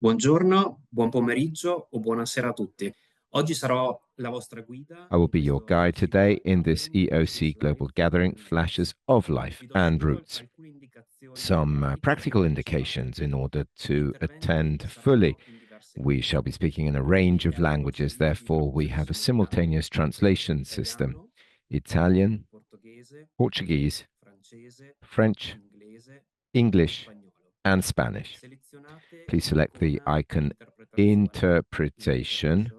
Buongiorno, buon pomeriggio o buonasera a tutti. Oggi sarò la vostra guida I will in be your questo guide EoC today Global in this Gathering EoC dedicato Global ai Gathering, piccoli Flashes comuni. of Life Vi do and subito Roots. alcune indicazioni Some pratiche per practical partecipare. indications in order Gli to interventi attend fully. saranno in diverse We lingue, shall be speaking in a range of quindi avremo languages, servizi di therefore, we traduzione have a simultanea simultaneous translation system: italiano, Italian, portoghese, Portuguese, francese, French, inglese e English, spagnolo. and Spanish. Selezionate Please select the l'icona icon Interpretation Interpretation,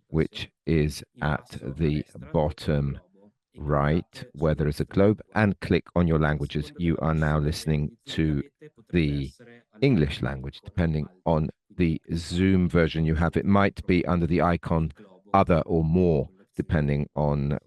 which is in at basso a the destra dove c'è un bottom globo e right, cliccate where there sulla is a opzione globe, lingua. and click on your A languages. seconda You della are now versione delle listening condizioni che to avete potrebbe the essere English all'interno language, dell'icona depending altri, on quindi the cliccate Zoom version you have. It might be under the icon il globo other or more, con l'opzione depending lingua. on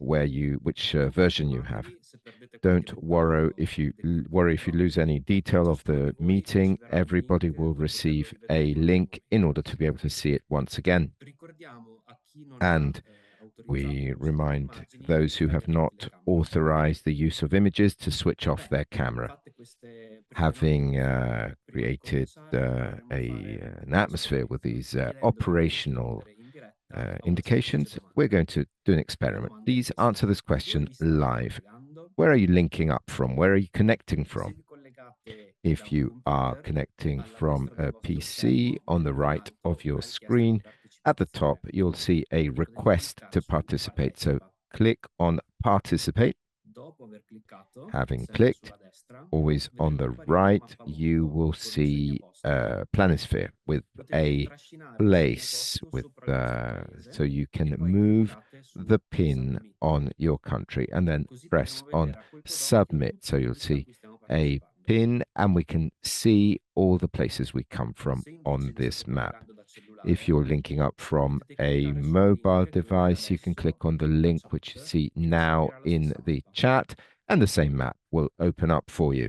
which Non version you have. preoccupatevi se perdete qualche Don't dettaglio worry if you dell'incontro. lose any detail of Ciascuno di the voi meeting. riceverà un Everybody link will per poterlo receive rivedere a in tempo link in order reale. to be able to see it once again. Ricordiamo a chi non ha And autorizzato we l'uso delle remind immagini di those who have spegnere la not telecamera. authorized the use of images to switch off their camera. Fatte queste prime Having note, prima di created cominciare dovremmo fare un an test, atmosphere with these chiedendovi di operational rispondere in diretta a una semplice indications, we're domanda. going to do an La experiment. domanda è Please questa: answer this dove question vi state live. collegando? Where are you linking up from? Where are you connecting Se from? vi collegate da If un you are computer, connecting alla from destra del a vostro PC, schermo on the vedrete in right of alto your una richiesta di screen, at the top, partecipazione. you'll see a Ricordatevi di request cliccare to su participate. So Partecipa. click on Participate. Dopo aver cliccato, Having sempre clicked, sulla destra, always on vedrete the apparire un right, you mappamondo will con un see segnaposto. a planisphere with Potete a trascinare il place segnaposto with sopra il vostro paese so you e can poi move cliccate su the pin Submit. on your country and then Così press potremo on vedere a colpo d'occhio submit. tutti So i you'll paesi a see cui stiamo a partecipando. pin and we can see all the places we come from Se invece on vi this state map. collegando da If cellulare, you're linking up from potete a cliccare sul mobile link che vedete device, you can adesso click on the nella link which you chat see e vi si now aprirà la in stessa the mappa. chat, and the same map will open up for you.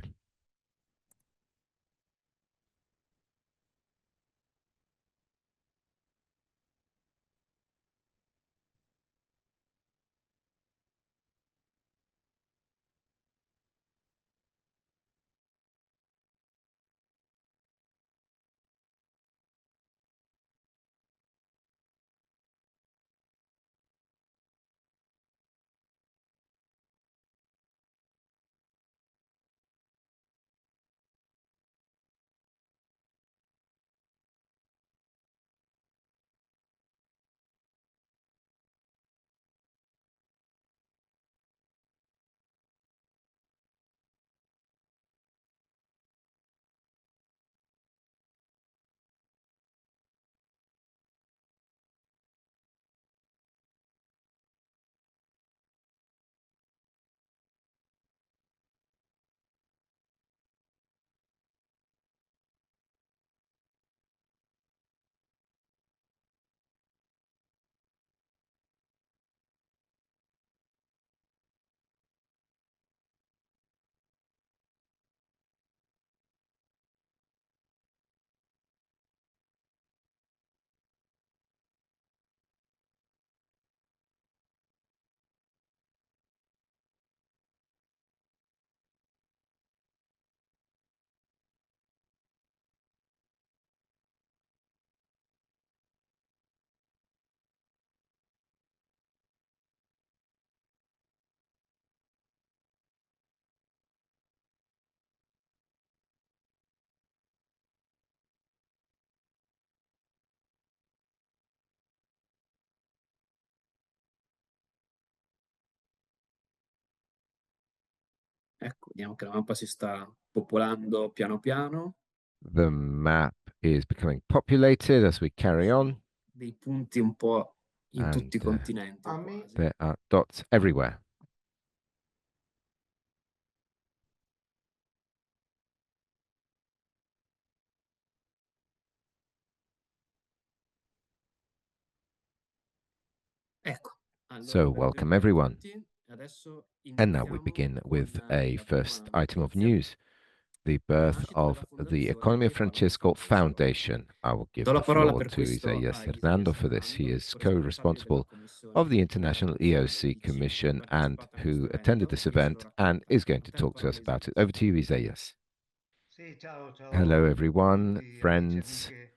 Ecco, vediamo che la mappa si sta popolando piano piano. The map is becoming populated as we Ci carry on, sono dei punti un po' in and tutti i continenti o quasi. there are dots everywhere. Ecco, allora So, welcome benvenuti a everyone. tutti. Adesso And now we iniziamo begin with con a la prima first item of notizia. news: the La birth nascita della of the fondazione Economia dell'Economy Francesco Foundation. Foundation. I will give Do la the parola floor per to questo Isaias a Hernando Isaías for this. He Hernando, is responsabile della co-responsible commissione of the di International traduzione EoC EC, che ha Commission and partecipato a who questo attended evento this e ce lo event and racconta. is going A to te la talk to us parola, about it. Isaías. Over to you, Isaias. Sì, ciao, Hello, ciao a everyone, tutti amici e friends. amiche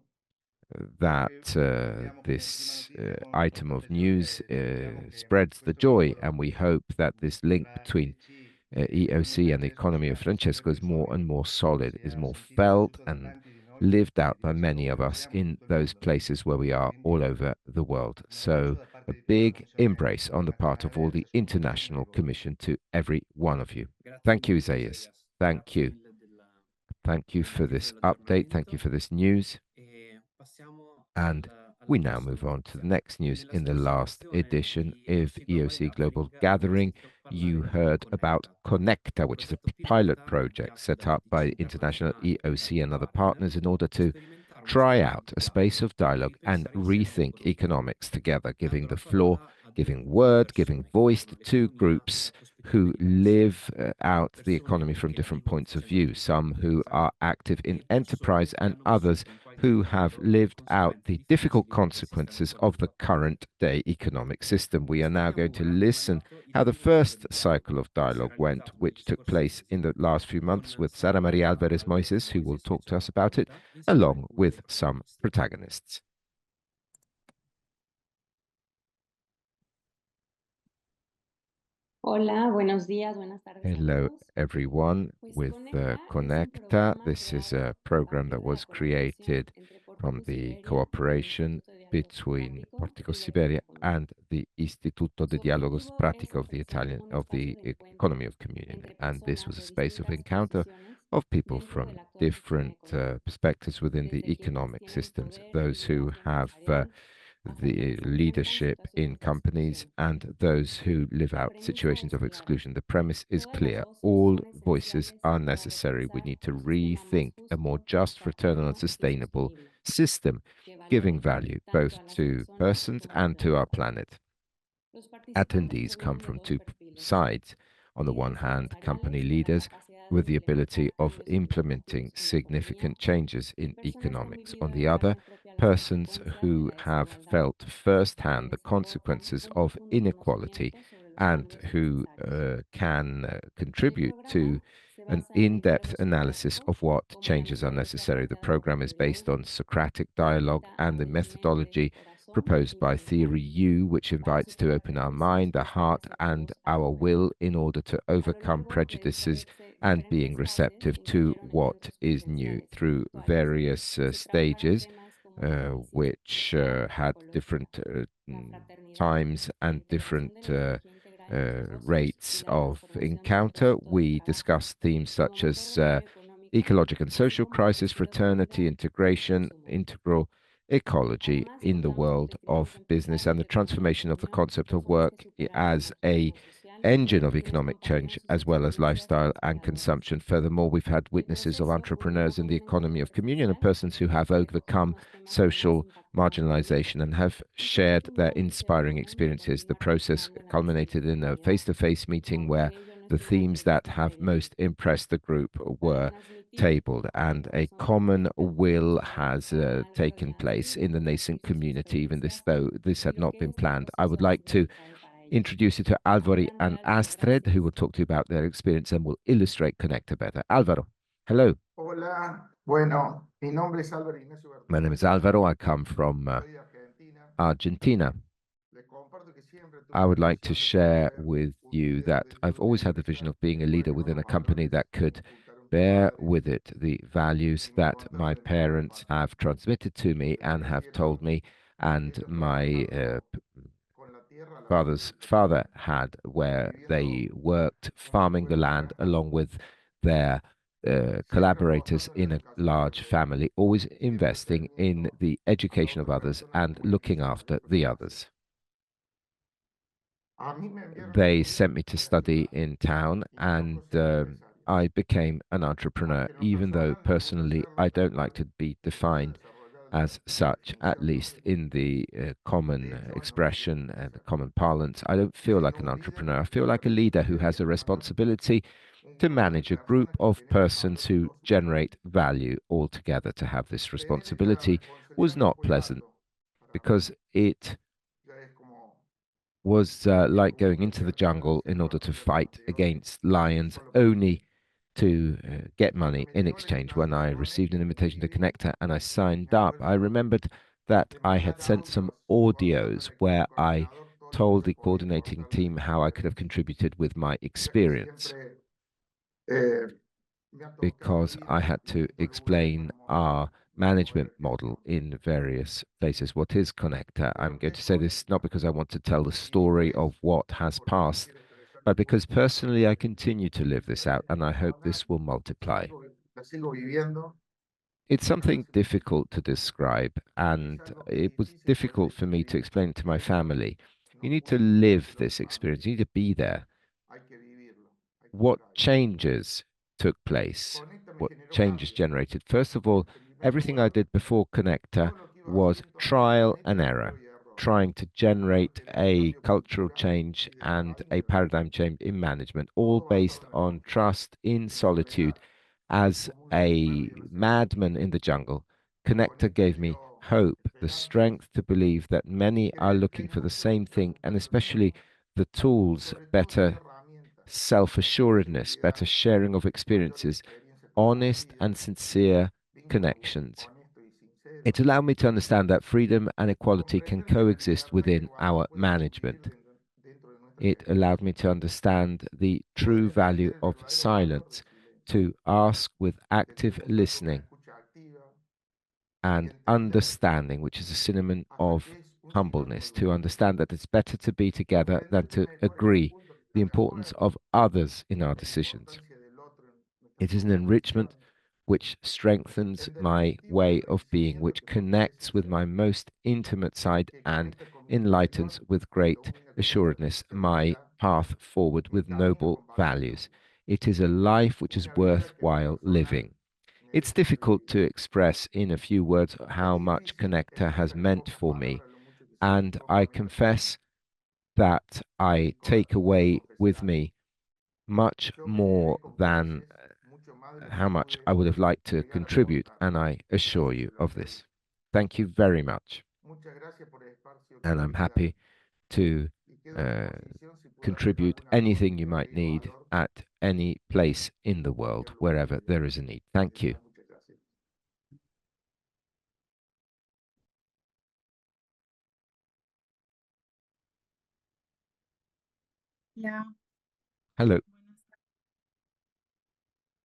that this item of news spreads the joy, and we hope that this link between EoC and the economy of Francesco is more and more solid, is more felt and lived out by many of us in those places where we are all over the world. So a big embrace on the part of all the International Commission to every one of you. Grazie Thank you, mille, Isaias. Isaias. Thank Grazie you. mille Thank you for this update. Thank you dell'aggiornamento. for this news. Passiamo And we alla now prossima move on to the notizia. next news. Nella In the scorsa last edizione edition di of EoC Global EoC Global Gathering abbiamo Gathering, sentito you parlare di heard about Connecta, Connecta, un which is a progetto pilot pilota project avviato set dalla up by DC international internazionale e dagli EoC and other partner partners in order per to sperimentare uno try spazio out di a space dialogo of e dialogue and ripensare insieme rethink l'economia. economics together, giving Aldo the la floor, parola a giving due word, giving persone che voice vivono to two l'economia da groups who prospettive diverse, live out the economy persone from che different points all'inizio of si view, aggiornano some sull'economia who are locale active in e enterprise persone che and hanno others vissuto in qualche who have modo le lived out the conseguenze difficult difficili del sistema consequences of the economico attuale. current day economic system. We are now going to Studiamo ora come è listen andato il how the primo giro first di dialogo cycle of che si è dialogue went, realizzato negli which took scorsi place mesi in the last few months con with Sara Sara Maria Maria Alvarez Alvarez Moises, who will Moises e talk to us Gianni about it, Ponta, insieme along a due with some protagonisti. protagonists. Hola, buenos días, buenas tardes a Hello, todos. everyone, Pues with Conecta es un Connecta. programa This is a creado a program that partir de la was colaboración created entre from Portico the Siberia, el cooperation Instituto de Diálogos between Práctico Portico y la Siberia Italiana Comuni. and the Istituto di Su Dialogos objetivo es Pratico of the ofrecer Italian un of espacio the de encuentro economy of communion. entre And this personas was a de space of distintas encounter posiciones of people dentro de from la actual sistema different económico, perspectives within the desde quienes economic tienen systems, poder y those who liderazgo have empresarial hasta the quienes enfrentan leadership in situaciones de companies exclusión. and those who live La out premisa situations es of clara. exclusion. The premise is Todas las clear. voces All son voices esenciales are para necessary. We repensar need to un sistema más rethink a more justo, just, fraternal, and fraterno y sustainable sostenible, system, que giving valore value tanto both a las to personas persons como al and to our planeta. planet. Los participantes Attendees come provienen de from dos two perfiles: sides. On the one líderes hand, company empresariales con la leaders capacidad de with the implementar ability of cambios implementing significativos en la economía, significant changes y in personas con economics. On vivido the en other, carne propia las persons consecuencias de who la have desigualdad, felt quienes firsthand the aportan consequences un of profundo inequality conocimiento sobre los and cambios who necesarios. can El contribute to programa se an basa en in el depth diálogo analysis socrático of what como la changes are metodología necessary. The planteada por program is Teoría based U, on Socratic que dialogue invita a and the abrir mente, methodology corazón proposed y by voluntad Theory U, which para invites to superar open our prejuicios, mind, our prestar heart, and receptivos a lo our nuevo. will in order to A lo overcome largo de prejudices and being diferentes fases receptive to incluyeron what encuentros is new presenciales y through virtuales. various Se trabajaron stages, temas como la crisis which social y had ecológica, different la fraternidad, times la and different integración de la ideología integral en los negocios y rates la of transformación del encounter. propósito del We trabajo discussed themes como such motor as de cambio económico, ecological and así social como la crisis, prosperidad fraternity, social y el integration, consumo. integral ecology Además, in the contamos con world testimonios of business, and empresarios the de economía transformation of the informal, concept of personas que work superaron el as a marginalismo social, engine of quienes economic compartieron change sus as well as experiencias lifestyle and inspiradoras. consumption. Furthermore, we've had El witnesses of proceso culminó entrepreneurs in con the un economy encuentro of communion and presencial persons who have que recogieron overcome los temas que más social impactaban al líder marginalization and have y que shared their reafirmó que se inspiring valoran y experiences. The continuar process trabajando en la culminated in a multidisciplinariedad. face-to-face meeting where Aunque ello no the estuvo themes that previsto have previamente. most impressed the group Para were transmitir tabled, el and a corazón de common Conecta, will para que has cada Álvaro y taken Adri place in the nascent compartir sus community, even this experiencias though this y had lo not que been este planned. I would proceso ha like to significado para ellos. introduce you to Alvaro Hablan de and Álvaro, Astrid, who gracias. will talk to you about their experience and will illustrate Connector better. Alvaro, hello. Hola, bueno, mi nombre es Álvaro Ignacio My name is Bertolucci, Alvaro. I come from soy de Argentina. Argentina. Le comparto que siempre tuve I la would like to visión de poder share ser with un you líder that dentro I've de una always had the vision empresa of being a que pueda leader llevar within los a company valores that que me could inculcaron mis bear padres with it the values y mi that my contacto en el mundo parents have empresarial. transmitted to me Yo and have crecí en la told noche. me, and Esto my trabajando con la tierra a la par father's del father trabajo, had, where viviendo they worked como si farming fuera the una land granja. along with their Siempre collaborators apostando en la in a educación de los large demás, family, always siempre investing in teniendo the a la education of otra others persona and como el looking pilar de after lo que the uno hace. others. A mí me enviaron a They estudiar sent me to a la study ciudad in town, y me and tocó ser empresario. I became an entrepreneur, Aunque en lo even though personal no me gusta personally I serlo, don't pero like bueno, to be pude defined desarrollar as la such, at definición, ¿no? least in the De common hecho, en lo que expression significa and the ser. common parlance. I don't feel like Siendo an un líder entrepreneur. I feel que like a leader who has debería a trabajar responsibility un to grupo de manage a group personas que of tenemos persons valores who lógicos. generate value altogether. To have this Tener esta responsibility was responsabilidad no not fue pleasant grato para mí. because it Ya es como was ir like con un going into the comercial jungle in haciendo order la to fila fight para llevar against un lions, solo producto. only to get Cuando money me in llegó la exchange. When I invitación a received an este invitation to meeting, Connector and I signed me up, I acuerdo remembered that que me I envían had sent some audios cuando yo audios trabajé where como I coordinador, todo lo que told yo the podía coordinating aportarles team como how I could have experiencia. contributed with my Mira que experience. siempre because I had to explain our management model in various places. What is Connecta? I'm going to say this not because I want to tell the story of what has passed, but because personally I continue to live this out and I hope this will multiply. It's something difficult to describe, and it was difficult for me to explain to my family. You need to live this experience, you need to be there. What changes took place? What changes generated? First of all, everything I did before Connecta was trial and error, trying to generate a cultural change and a paradigm change in management, all based on trust in solitude. As a madman in the jungle, Connector gave me hope, the strength to believe that many are looking for the same thing, and especially the tools, better self-assuredness, better sharing of experiences, honest and sincere connections. It allowed me to understand that freedom and equality can coexist within our management. It allowed me to understand the true value of silence, to ask with active listening and understanding, which is a synonym of humbleness, to understand that it's better to be together than to agree, the importance of others in our decisions. It is an enrichment which strengthens my way of being, which connects with my most intimate side and enlightens with great assuredness my path forward with noble values. It is a life which is worthwhile living. It's difficult to express in a few words how much Connector has meant for me, and I confess that I take away with me much more than how much I would have liked to contribute, and I assure you of this. Thank you very much. And I'm happy to contribute anything you might need at any place in the world, wherever there is a need. Thank you. Yeah. Hello.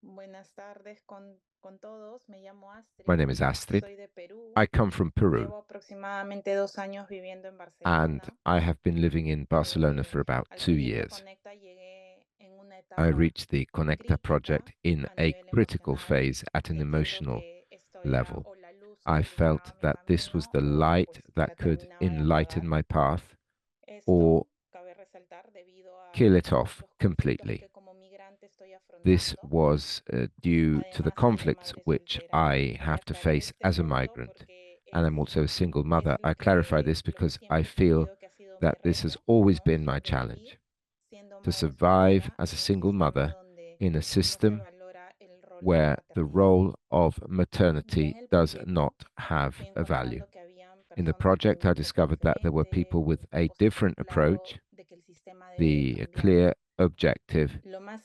Buenas tardes con todos. Me llamo Astrid. My name is Astrid. Soy de Perú. I come from Peru, Llevo aproximadamente 2 años viviendo en and Barcelona. I have been living in Barcelona for about Al 2 proyecto years. Conecta llegué en una I etapa reached the Connecta project in a a nivel critical emocional. phase at an Entiendo emotional que esto era level. o la luz I que felt iluminaba mi that this was camino the o light pues la that could terminaba de enlighten apagar. my path Esto or cabe resaltar debido a kill it off los conflictos completely. que como migrante estoy This afrontando. was due to the Además, soy de conflicts madre which soltera. I Y have to aclaré face este as a punto migrant. porque And I'm also a single mother. es I clarify this lo que because I siempre he feel sentido que ha sido mi that this has reto, always ¿no? been my Sobrevivir challenge. siendo To madre survive soltera as a en un single sistema mother donde in a no se system valora el rol de la where the paternidad. role of Y en maternity el does proyecto not have fui a value. encontrando que habían In the personas con project, I enfoques discovered that there were diferentes, people un with a propósito different claro approach, de que el sistema debe de the cambiar. clear objective Lo más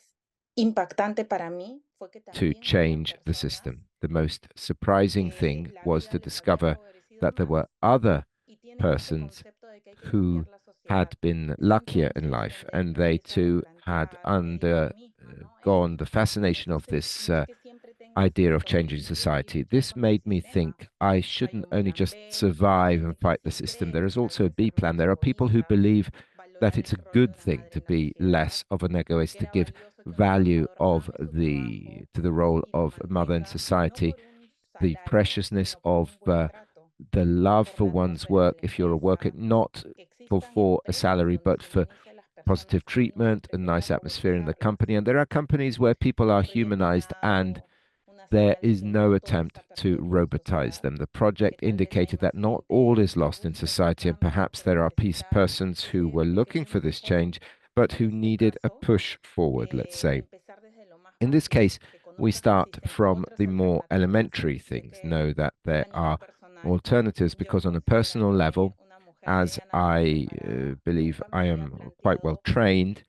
impactante para mí fue que to también habían change the personas system. The most surprising que thing la was vida to les había discover favorecido that there más were other y tienen este persons concepto de que hay que who cambiar la sociedad. had been Es luckier in entonces life, donde and me they empiezo a too had replantear y me digo a mí misma, ¿no? Hey, undergone the fascination of entonces this no es que siempre tengas idea que of changing sobrevivir y society. luchar This contra el made me sistema. think I Hay shouldn't un only plan just B, hay survive and gente que fight the sí system. cree There en is dejar also de a B ser plan. más There are people who egoísta, believe that valorar it's el a rol de good una thing madre to en la be sociedad, less of an egoist, que to era give valioso que un value trabajador of ame su the trabajo to the role y lo of mother in mantenga no society, por un the salario, preciousness sino por of un buen trato. the love Por for la one's work if you're a worker, competencia, not que existan for a empresas salary, donde but se for humanice a las positive personas y no treatment, a se pretenda nice atmosphere in the company. robotizarlas. And there are companies where people El are proyecto me humanized ha and dado una there señal de is que no no todo attempt está to perdido en la robotize sociedad, them. The que project tal vez hay indicated más that not all gente is que lost in busca ese society, and cambio, perhaps pero there are necesita persons who ese were looking pequeño for this empujón. change, but En who este needed a caso, push forward, let's say. empezar desde lo más In this básico, case, que we conozcas que start existen from otras the more alternativas. elementary Sé things. que Know that a there nivel are personal, alternatives yo because, on a personal considerándome level, una mujer as medianamente I preparada, believe nunca me I había am quite well planteado trained,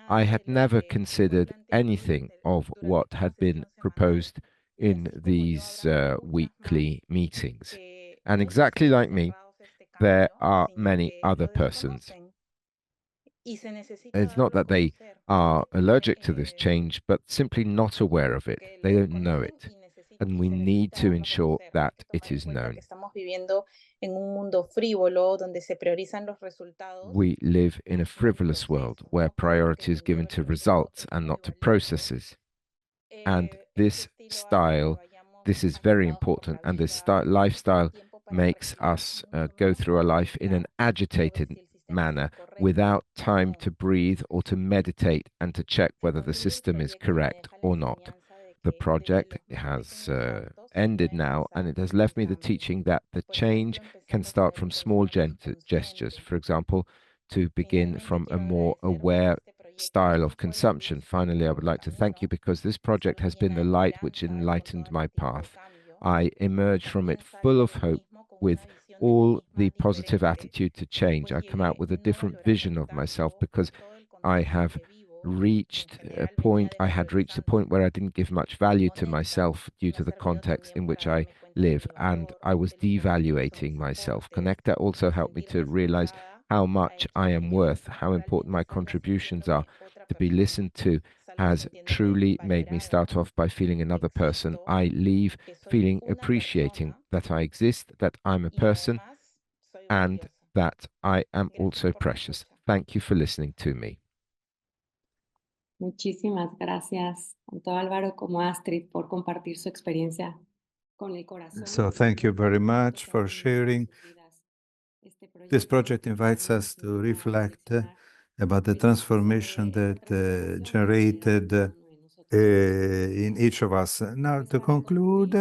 I nada had de lo never que fue considered planteado anything of durante what cada had been sesión semanal. proposed Y in así como yo, these habrán muchas más weekly meetings. que And muchos exactly siguen like me, cerrados a este there cambio are sin many que other lo persons. desconocen. y se necesita It's not darlo a that they conocer, are porque allergic to this change, but simply not aware of it. que They lo don't know desconocen it. y And we se need necesita to darlo a ensure conocer. that Hay que it tomar en is cuenta que known. estamos viviendo en un mundo frívolo donde se priorizan los resultados We live in a y no el frivolous world proceso, where ¿no? Como lo que priority is given vendieron to el domingo results es and muy not to valioso. processes. And Este this estilo hace que style, vayamos this is very agitados por important, la and this vida, sin lifestyle tiempo para makes respirar, us mucho go menos through a para life in an meditar o ver agitated si el sistema está manner correcto without o time no. to breathe or to meditate and to check Se whether the concluye el system is proyecto y me correct deja la or not. enseñanza de The que desde project los más has pequeños saltos se ended puede now, and empezar it has un left me the cambio. teaching that the Por ejemplo, change can empezando start por from ser small más gestures. consciente. For example, to begin Finalmente, from a quiero more agradecer por aware este proyecto style que of fue la consumption. luz Finally, I en would mi like to thank you camino. because this Es project algo has been llena the de light which esperanza y con enlightened toda la my actitud de path. cambio. I emerged from it También full salgo of de mí hope, mismo con with una visión de mí all the misma positive diferente, attitude to change. pues I come out llegué with a no different valorando vision of myself tanto because todo el I contexto have que vivo, que en reached a general venía point, I had reached a desvalorizando, point where I didn't give much me value to conecta myself due y me to ha the servido context también in para which I darme cuenta de live, mi and valor, I was de lo importante que son devaluating mis myself. aportes, Connecta also de helped me to sentirme realize escuchada how a much I am escuchar. worth, how important my Realmente salgo contributions are. sintiéndome otra To be persona. listened to Salgo has sintiéndome truly made me valorada, start off by feeling que another person. existo, I leave que soy feeling una appreciating persona that I exist, that I'm a y person, además soy and valiosa. that I am Gracias also por la precious. escucha. Thank you for listening to me. Muchísimas gracias, tanto Álvaro como Astrid, por compartir su experiencia con el corazón. So thank you very much for sharing. This project invites us to reflect about the transformation that generated in each of us. Now, to conclude,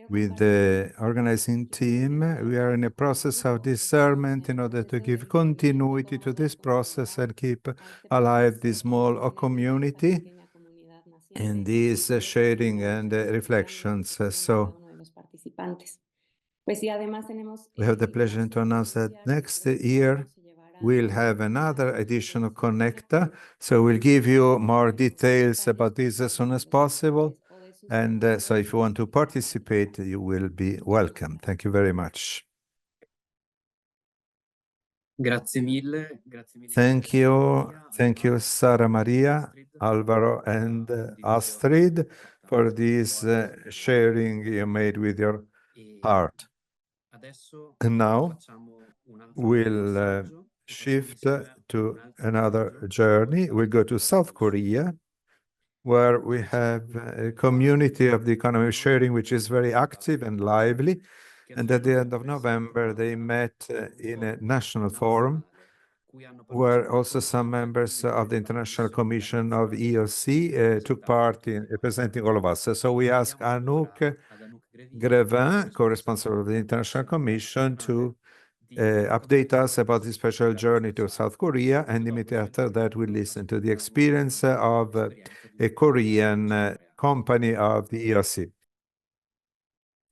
with the organizing team, we are in a process of discernment in order to give continuity to this process and keep alive this small community in these sharing and reflections. So we have the pleasure to announce that next year we'll have another edition of Connecta. So we'll give you more details about this as soon as possible. And so if you want to participate, you will be welcome. Thank you very much. Grazie mille. Thank you, Sara Maria, Alvaro, and Astrid, for this sharing you made with your heart. And now we'll shift to another journey. We'll go to South Korea, where we have a community of the economy of sharing, which is very active and lively. And at the end of November, they met in a national forum, where also some members of the International Commission of EoC took part in representing all of us. So we asked Anouk Grevin, co-responsible of the International Commission, to update us about the special journey to South Korea, and immediately after that we listen to the experience of a Korean company of the EoC.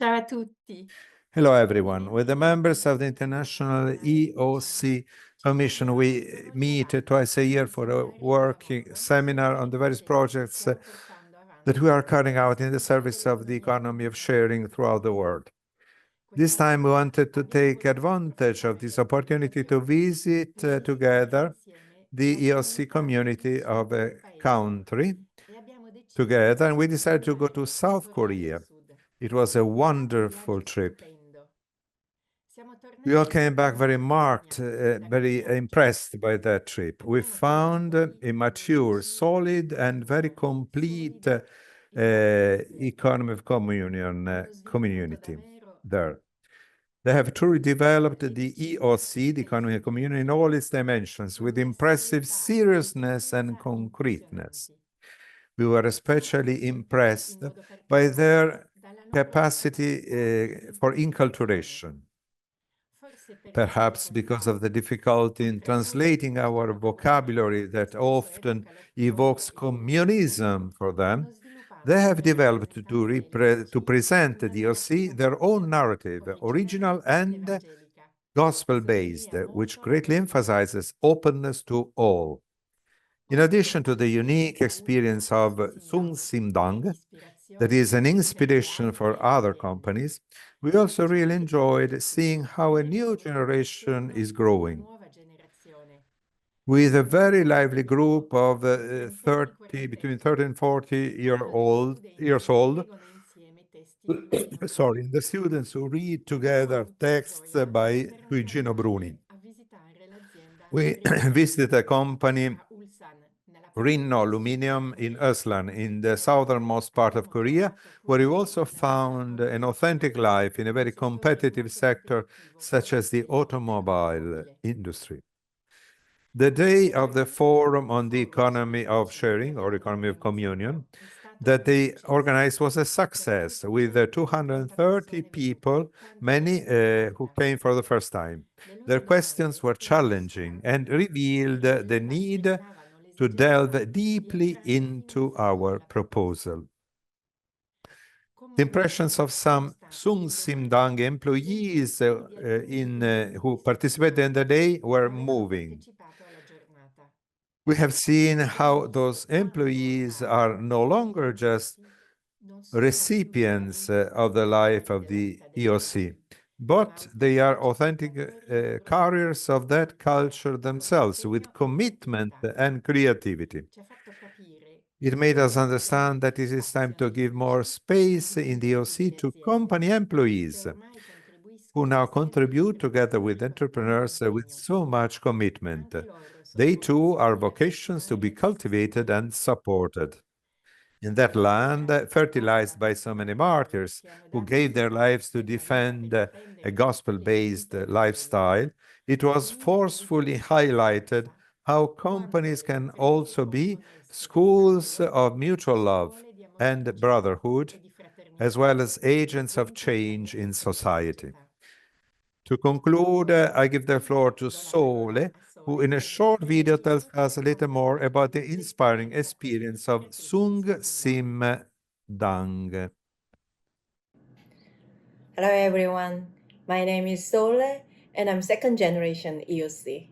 Ciao a tutti. Hello everyone. With the members of the International EoC Commission, we meet twice a year for a working seminar on the various projects that we are carrying out in the service of the economy of sharing throughout the world. This time we wanted to take advantage of this opportunity to visit together the EoC community of a country together, and we decided to go to South Korea. It was a wonderful trip. We all came back very marked, very impressed by that trip. We found a mature, solid, and very complete economy of community there. They have truly developed the EoC, the economy of community, in all its dimensions, with impressive seriousness and concreteness. We were especially impressed by their capacity for inculturation, perhaps because of the difficulty in translating our vocabulary that often evokes communism for them. They have developed to present the EoC their own narrative, original and gospel-based, which greatly emphasizes openness to all. In addition to the unique experience of Sung Sim Dang, that is an inspiration for other companies, we also really enjoyed seeing how a new generation is growing. with a very lively group of between 30 and 40 years old. Sorry, the students who read together texts by Luigino Bruni. We visited a company, Rinno Aluminium in Ulsan, in the southernmost part of Korea, where we also found an authentic life in a very competitive sector such as the automobile industry. The day of the Forum on the Economy of Sharing, or Economy of Communion, that they organized was a success, with 230 people, many who came for the first time. Their questions were challenging and revealed the need to delve deeply into our proposal. The impressions of some Sung Simdang employees who participated in the day were moving. We have seen how those employees are no longer just recipients of the life of the EoC, but they are authentic carriers of that culture themselves, with commitment and creativity. It made us understand that it is time to give more space in the EoC to company employees, who now contribute together with entrepreneurs with so much commitment. They too are vocations to be cultivated and supported. In that land, fertilized by so many martyrs who gave their lives to defend a gospel-based lifestyle, it was forcefully highlighted how companies can also be schools of mutual love and brotherhood, as well as agents of change in society. To conclude, I give the floor to Sole, who in a short video tells us a little more about the inspiring experience of Sung Sim Dang. Hello everyone, my name is Sole and I'm second generation EoC.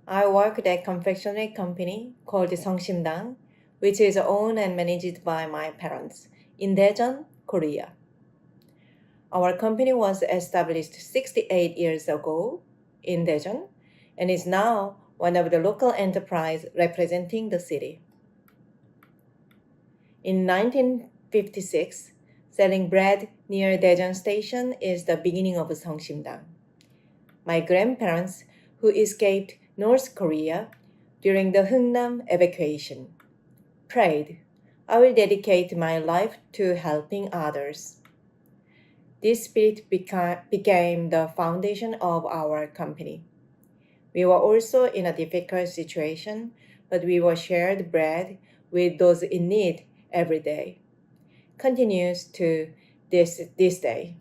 I work at a confectionery company called Seongsimdang, which is owned and managed by my parents in Daejeon, Korea. Our company was established 68 years ago in Daejeon and is now one of the local enterprises representing the city. In 1956, selling bread near Daejeon Station is the beginning of Seongsimdang. My grandparents, who escaped North Korea during the Hungnam evacuation, prayed, "I will dedicate my life to helping others." This spirit became the foundation of our company. We were also in a difficult situation, but we were shared bread with those in need every day. Continues to this day.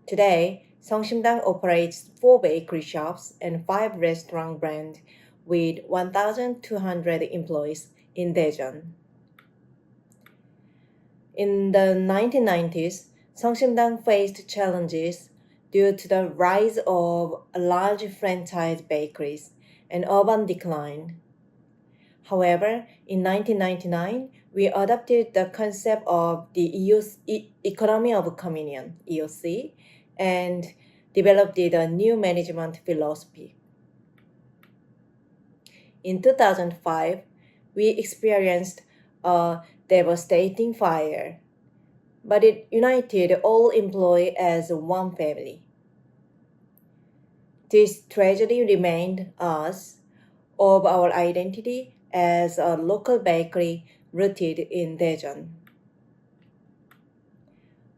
Today, Seongsimdang operates 4 bakery shops and 5 restaurant brands with 1,200 employees in Daejeon. In the 1990s, Seongsimdang faced challenges due to the rise of large franchise bakeries and urban decline. However, in 1999, we adopted the concept of the Economy of Communion, EoC, and developed a new management philosophy. In 2005, we experienced a devastating fire, but it united all employees as one family. This tragedy reminded us of our identity as a local bakery rooted in Daejeon.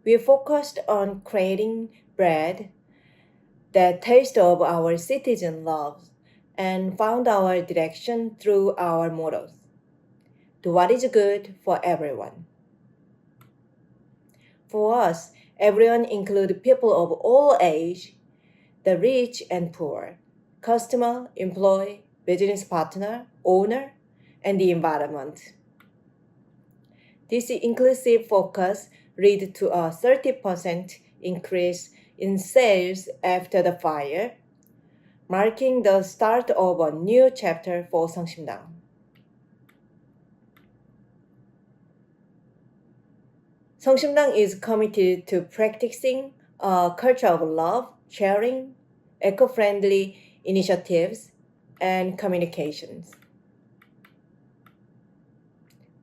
We focused on creating bread that taste of our citizen loves and found our direction through our mottos. Do what is good for everyone. For us, everyone includes people of all age, the rich and poor, customer, employee, business partner, owner, and the environment. This inclusive focus led to a 30% increase in sales after the fire, marking the start of a new chapter for Seongsimdang. Seongsimdang is committed to practicing a culture of love, sharing, eco-friendly initiatives, and communications.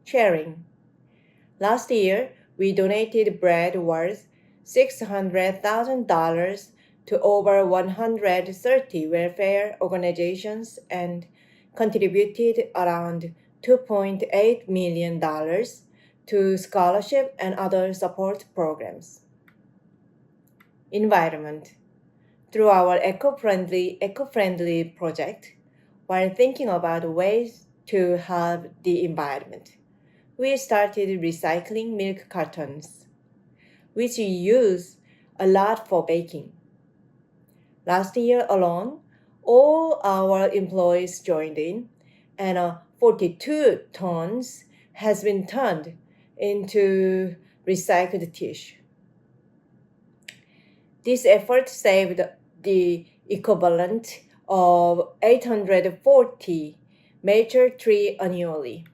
Sharing. Last year, we donated bread worth $600,000 to over 130 welfare organizations and contributed around $2.8 million to scholarship and other support programs. Environment. Through our eco-friendly project, while thinking about ways to help the environment, we started recycling milk cartons, which we use a lot for baking. Last year alone, all our employees joined in, and 42 tons has been turned into recycled tissue. This effort saved the equivalent of 840 mature trees annually.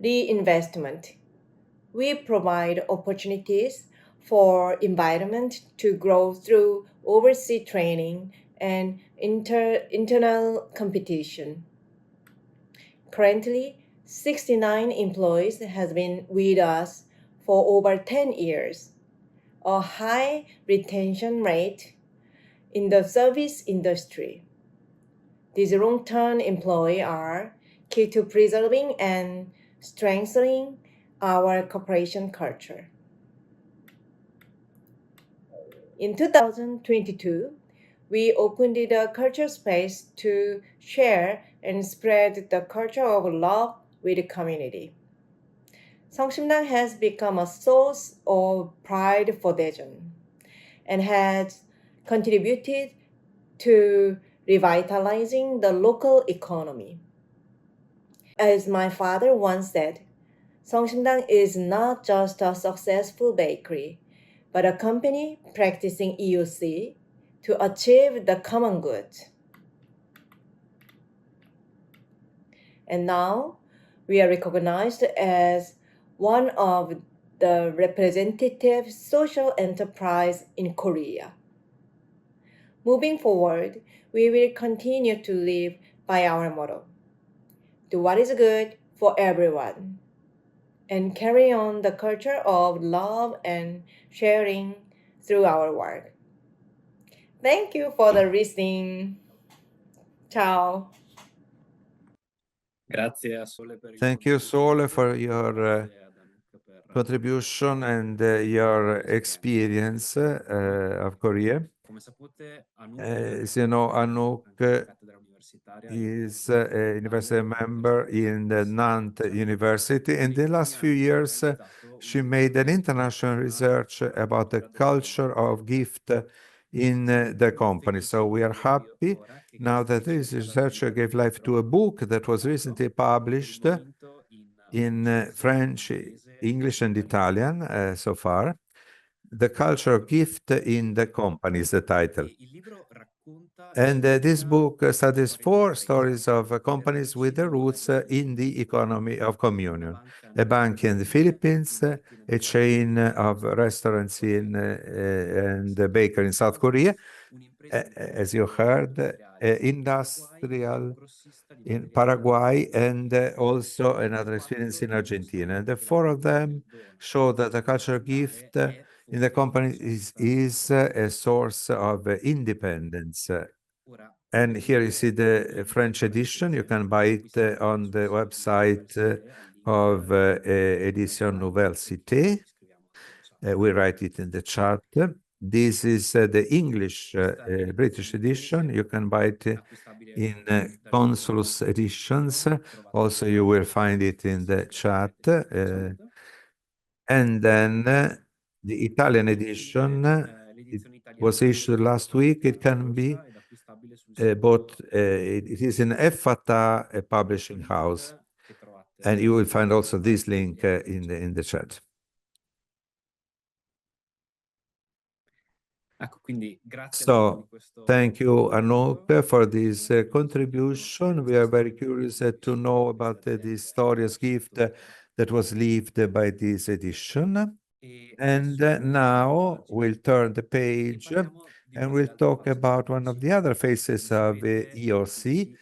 Reinvestment. We provide opportunities for environment to grow through overseas training and internal competition. Currently, 69 employees have been with us for over 10 years, a high retention rate in the service industry. These long-term employees are key to preserving and strengthening our corporation culture. In 2022, we opened a culture space to share and spread the culture of love with the community. 성심당 has become a source of pride for Daejeon and has contributed to revitalizing the local economy. As my father once said, 성심당 is not just a successful bakery, but a company practicing EoC to achieve the common good. And now we are recognized as one of the representative social enterprise in Korea. Moving forward, we will continue to live by our motto, do what is good for everyone, and carry on the culture of love and sharing through our work. Thank you for the listening. Ciao. Thank you, Sole, for your contribution and your experience of Korea. As you know, Anouk is a university member in the Nantes University. In the last few years, she made an international research about the culture of gift in the company. So we are happy now that this researcher gave life to a book that was recently published in French, English, and Italian so far. The Culture of Gift in the Company is the title. And this book studies 4 stories of companies with their roots in the economy of communion. A bank in the Philippines, a chain of restaurants and a bakery in South Korea, as you heard, industrial in Paraguay, and also another experience in Argentina. And the 4 of them show that the cultural gift in the company is a source of independence. And here you see the French edition. You can buy it on the website of Édition Nouvelle Cité. We write it in the chat. This is the English British edition. You can buy it in Consulus editions. Also, you will find it in the chat. And then the Italian edition, it was issued last week. It can be bought. It is in Effata, a publishing house. And you will find also this link in the chat. So, thank you, Anouk, for this contribution. We are very curious to know about the historious gift that was lived by this edition. And now we'll turn the page and we'll talk about one of the other faces of EoC.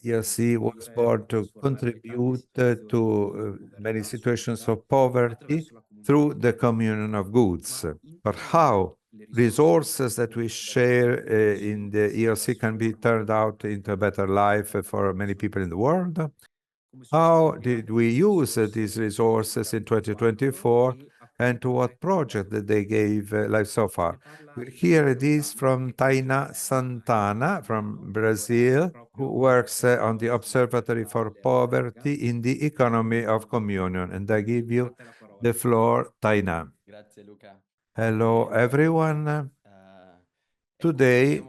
EoC was born to contribute to many situations of poverty through the communion of goods. But how resources that we share in the EoC can be turned out into a better life for many people in the world? How did we use these resources in 2024, and to what project that they gave life so far? We'll hear this from Taina Santana from Brazil, who works on the Observatory for Poverty in the Economy of Communion. And I give you the floor, Taina. Hello, everyone. Today,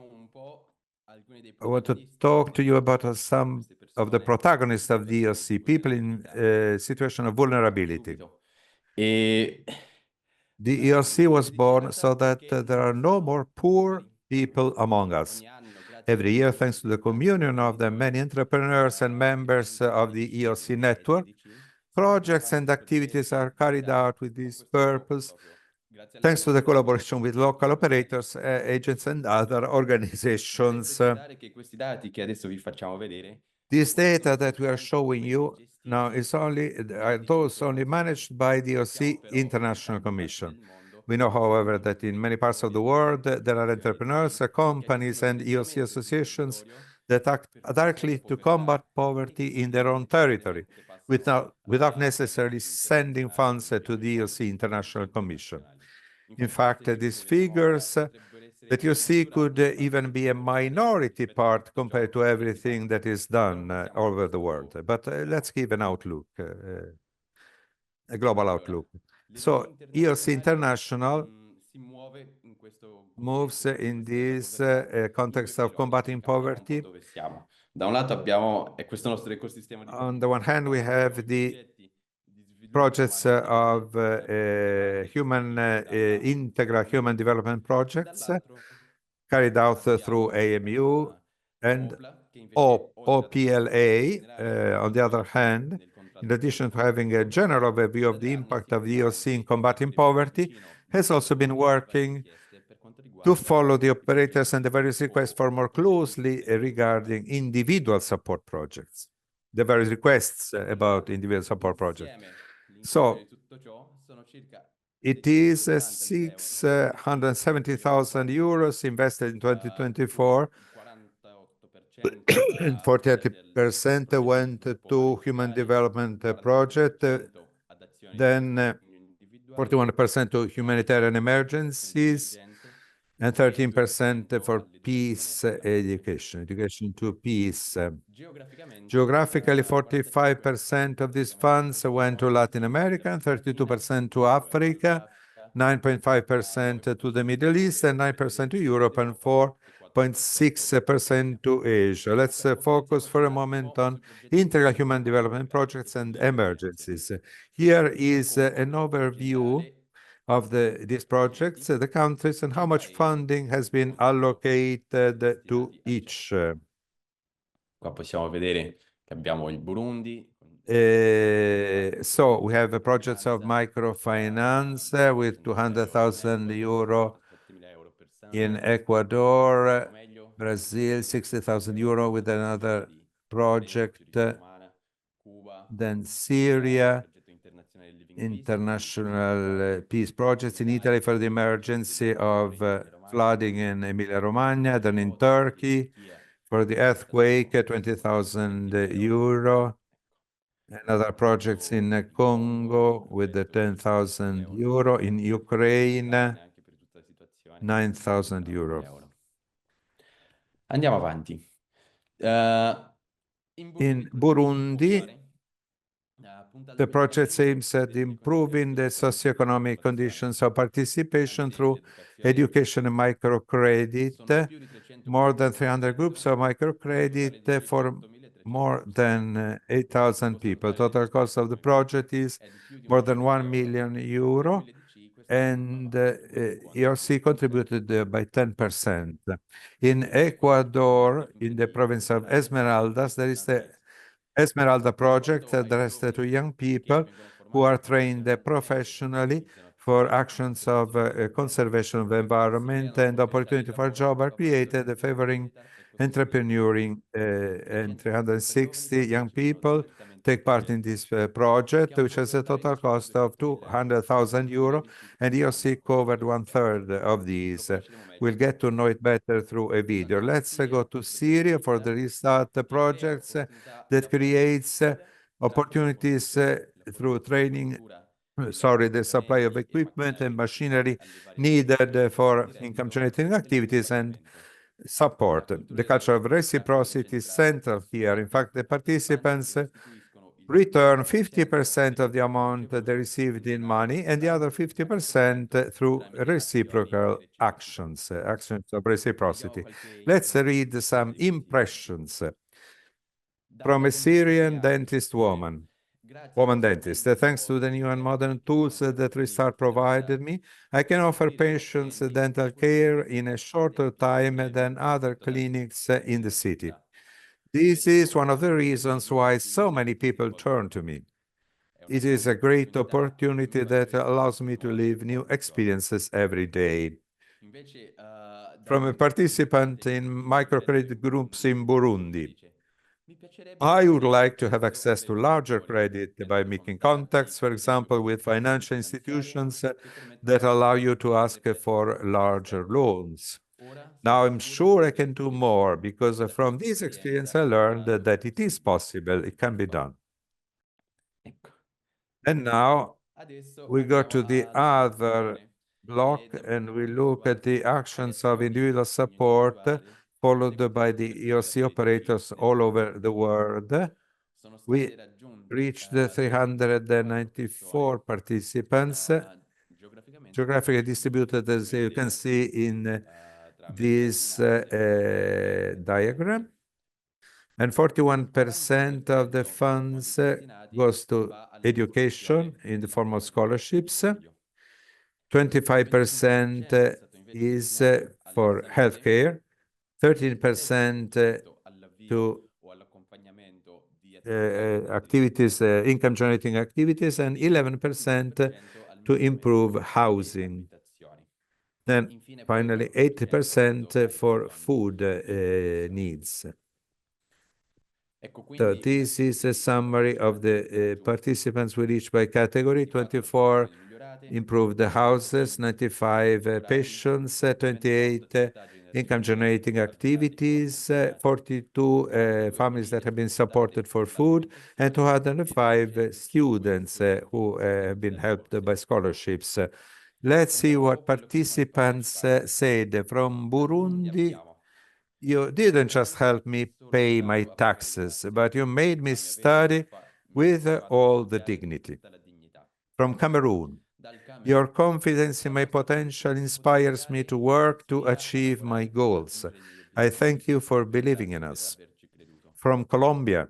I want to talk to you about some of the protagonists of the EoC, people in a situation of vulnerability. The EoC was born so that there are no more poor people among us. Every year, thanks to the communion of the many entrepreneurs and members of the EoC network, projects and activities are carried out with this purpose, thanks to the collaboration with local operators, agents, and other organizations. This data that we are showing you now is those only managed by the EoC International Commission. We know, however, that in many parts of the world, there are entrepreneurs, companies, and EoC associations that act directly to combat poverty in their own territory, without necessarily sending funds to the EoC International Commission. In fact, these figures that you see could even be a minority part compared to everything that is done all over the world. But let's give an outlook, a global outlook. So EoC International moves in this context of combating poverty. On the one hand, we have the projects of integral human development projects carried out through AMU and OPLA. On the other hand, in addition to having a general overview of the impact of the EoC in combating poverty, has also been working to follow the operators and the various requests for more closely regarding individual support projects, the various requests about individual support projects. So it is 670,000 euros invested in 2024, and 48% went to human development project, then 41% to humanitarian emergencies, and 13% for peace education to peace. Geographically, 45% of these funds went to Latin America, and 32% to Africa, 9.5% to the Middle East, and 9% to Europe, and 4.6% to Asia. Let's focus for a moment on integral human development projects and emergencies. Here is an overview of these projects, the countries, and how much funding has been allocated to each. So we have projects of microfinance with 200,000 euro in Ecuador, Brazil, 60,000 euro with another project, then Syria, international peace projects in Italy for the emergency of flooding in Emilia-Romagna, then in Turkey for the earthquake, 20,000 euro, and other projects in Congo with the 10,000 euro, in Ukraine, 9,000 euro. Andiamo avanti. In Burundi, the project aims at improving the socioeconomic conditions of participation through education and microcredit. More than 300 groups of microcredit for more than 8,000 people. Total cost of the project is more than 1 million euro, and EoC contributed by 10%. In Ecuador, in the province of Esmeraldas, there is the Esmeralda project addressed to young people who are trained professionally for actions of conservation of the environment and opportunity for job are created, favoring entrepreneuring, and 360 young people take part in this project, which has a total cost of 200,000 euro, and EoC covered 1/3 of these. We'll get to know it better through a video. Let's go to Syria for the Restart projects that creates opportunities through training, the supply of equipment and machinery needed for income-generating activities and support. The culture of reciprocity is central here. In fact, the participants return 50% of the amount that they received in money and the other 50% through reciprocal actions, actions of reciprocity. Let's read some impressions from a Syrian dentist woman dentist. Thanks to the new and modern tools that Restart provided me, I can offer patients dental care in a shorter time than other clinics in the city. This is one of the reasons why so many people turn to me. It is a great opportunity that allows me to live new experiences every day. From a participant in microcredit groups in Burundi, I would like to have access to larger credit by making contacts, for example, with financial institutions that allow you to ask for larger loans. Now I'm sure I can do more because from this experience I learned that it is possible, it can be done. And now we go to the other block and we look at the actions of individual support followed by the EoC operators all over the world. We reached the 394 participants, geographically distributed, as you can see in this diagram. And 41% of the funds goes to education in the form of scholarships. 25% is for healthcare, 13% to activities, income-generating activities, and 11% to improve housing. Then finally, 80% for food needs. So this is a summary of the participants we reached by category. 24 improved the houses, 95 patients, 28 income-generating activities, 42 families that have been supported for food, and 205 students who have been helped by scholarships. Let's see what participants said. From Burundi, you didn't just help me pay my taxes, but you made me study with all the dignity. From Cameroon, your confidence in my potential inspires me to work to achieve my goals. I thank you for believing in us. From Colombia,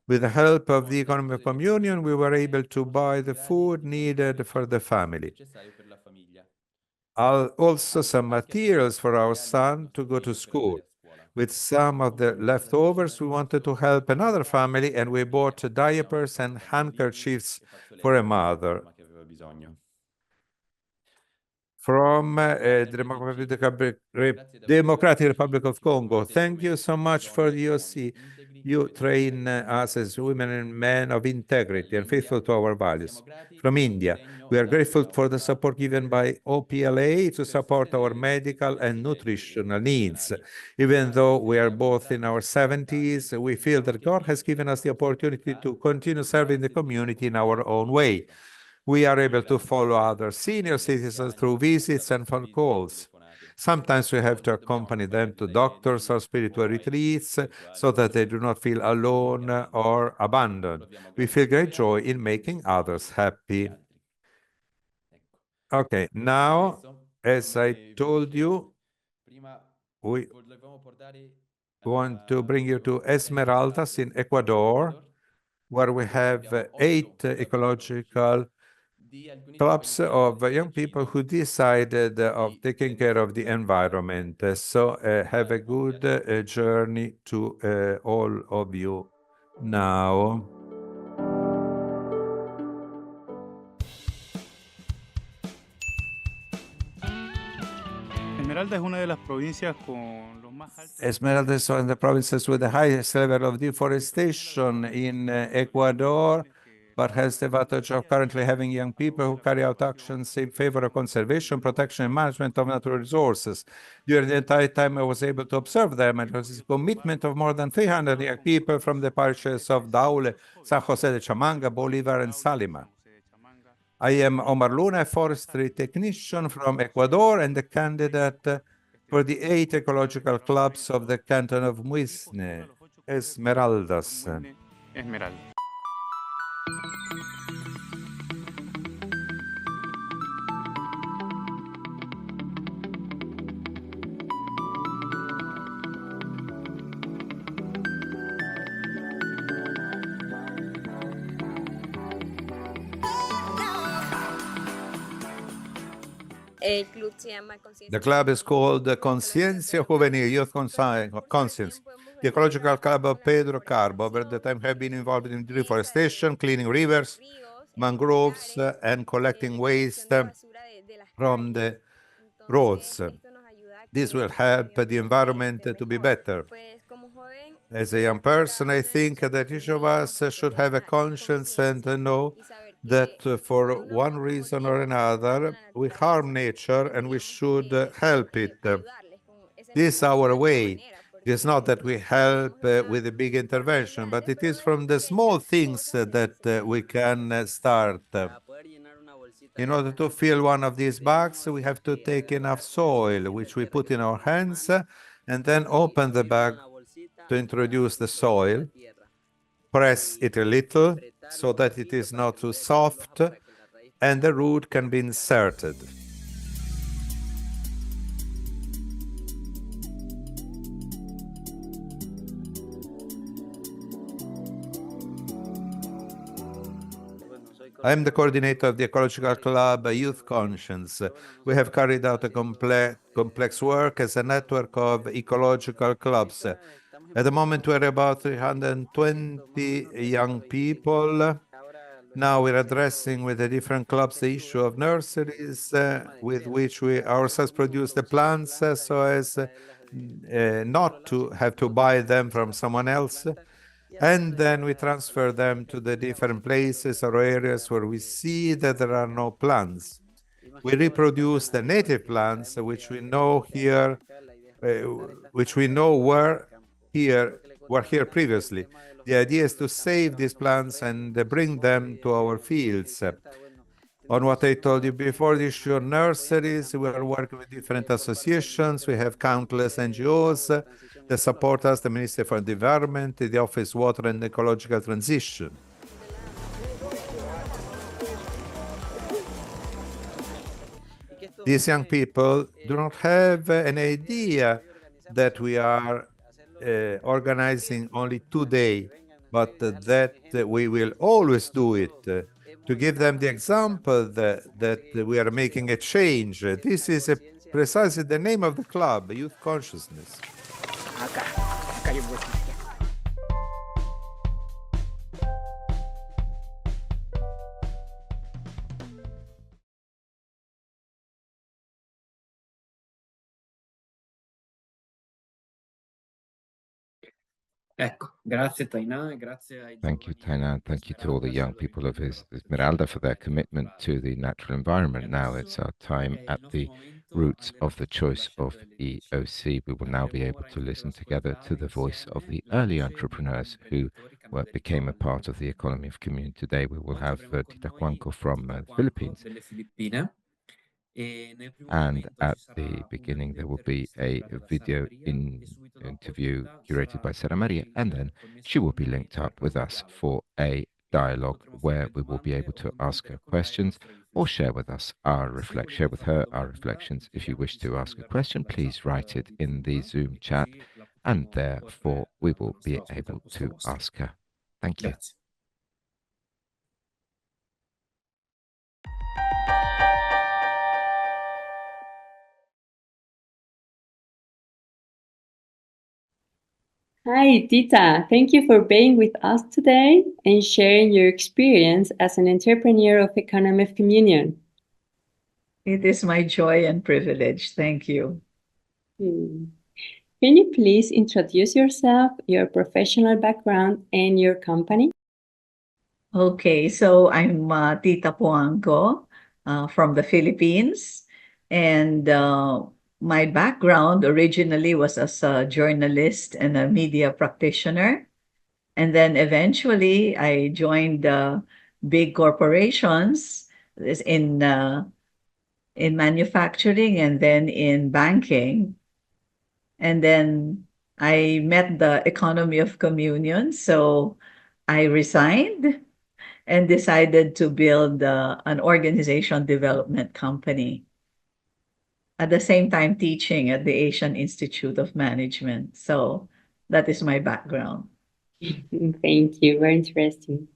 with the help of the Economic Communion, we were able to buy the food needed for the family. Also some materials for our son to go to school. With some of the leftovers, we wanted to help another family, and we bought diapers and handkerchiefs for a mother. From Democratic Republic of Congo, thank you so much for the EoC. You train us as women and men of integrity and faithful to our values. From India, we are grateful for the support given by OPLA to support our medical and nutritional needs. Even though we are both in our 70s, we feel that God has given us the opportunity to continue serving the community in our own way. We are able to follow other senior citizens through visits and phone calls. Sometimes we have to accompany them to doctors or spiritual retreats so that they do not feel alone or abandoned. We feel great joy in making others happy. Okay, now, as I told you, we want to bring you to Esmeraldas in Ecuador, where we have 8 ecological clubs of young people who decided of taking care of the environment. So have a good journey to all of you now. Esmeralda es una de las provincias con los más altos. Esmeralda is one of the provinces with the highest level of deforestation in Ecuador, but has the advantage of currently having young people who carry out actions in favor of conservation, protection, and management of natural resources. During the entire time I was able to observe them, and it was a commitment of more than 300 young people from the parishes of Daule, San Jose de Chamanga, Bolivar, and Salima. I am Omar Luna, a forestry technician from Ecuador and a candidate for the 8 ecological clubs of the canton of Muisne, Esmeraldas. Esmeralda. The club is called Conciencia Juvenil, Youth Conscience. The Ecological Club of Pedro Carbo over the time have been involved in deforestation, cleaning rivers, mangroves, and collecting waste from the roads. This will help the environment to be better. As a young person, I think that each of us should have a conscience and know that for one reason or another, we harm nature and we should help it. This is our way. It is not that we help with a big intervention, but it is from the small things that we can start. In order to fill one of these bags, we have to take enough soil, which we put in our hands, and then open the bag to introduce the soil. Press it a little so that it is not too soft, and the root can be inserted. I am the coordinator of the Ecological Club Youth Conscience. We have carried out a complex work as a network of ecological clubs. At the moment, we're about 320 young people. Now we're addressing with the different clubs the issue of nurseries with which we ourselves produce the plants so as not to have to buy them from someone else. And then we transfer them to the different places or areas where we see that there are no plants. We reproduce the native plants, which we know here, were here previously. The idea is to save these plants and bring them to our fields. On what I told you before, the issue of nurseries, we are working with different associations. We have countless NGOs that support us, the Ministry for the Environment, the Office Water and Ecological Transition. These young people do not have an idea that we are organizing only today, but that we will always do it to give them the example that we are making a change. This is precisely the name of the club, Youth Consciousness. Ecco, grazie Tainá, grazie ai Thank you, giovani Tainan. Thank you to all the young people of Esmeralda for their commitment to the natural environment. Now it's our time at the roots of the choice of EoC. We will now be able to listen together to the voice of the early entrepreneurs who became a part of the economy of community. Today we will have Tita Juanco from the Philippines. And at the beginning, there will be a video interview curated by Sara Maria, and then she will be linked up with us for a dialogue where we will be able to ask her questions or share with her our reflections. If you wish to ask a question, please write it in the Zoom chat, and therefore we will be able to ask her. Thank you. Hi, Tita. Thank you for being with us today and sharing your experience as an entrepreneur of economy of communion. It is my joy and privilege. Thank you. Hmm. Can you please introduce yourself, your professional background, and your company? Okay, so I'm Tita Puangco from the Philippines. And my background originally was as a journalist and a media practitioner. And then eventually I joined big corporations in manufacturing and then in banking. And then I met the economy of communion. So I resigned and decided to build an organization development company. At the same time, teaching at the Asian Institute of Management. So that is my background. Thank you. Very interesting.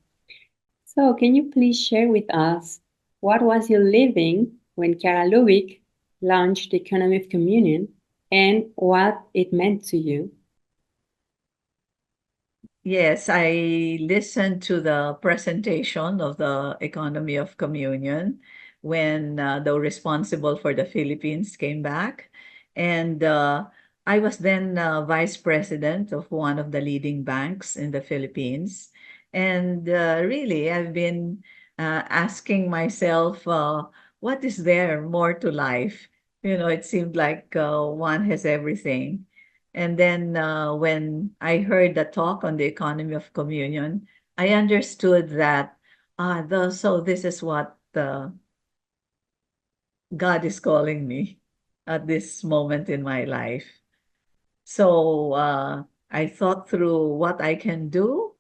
So, can you please share with us what was you living when Kara Lubick launched the Economy of Communion and what it meant to you? Yes, I listened to the presentation of the economy of communion when the responsible for the Philippines came back. And I was then vice president of one of the leading banks in the Philippines. And really, I've been asking myself, what is there more to life? You know, it seemed like one has everything. And then when I heard the talk on the economy of communion, I understood that so this is what God is calling me at this moment in my life. So I thought through what I can do,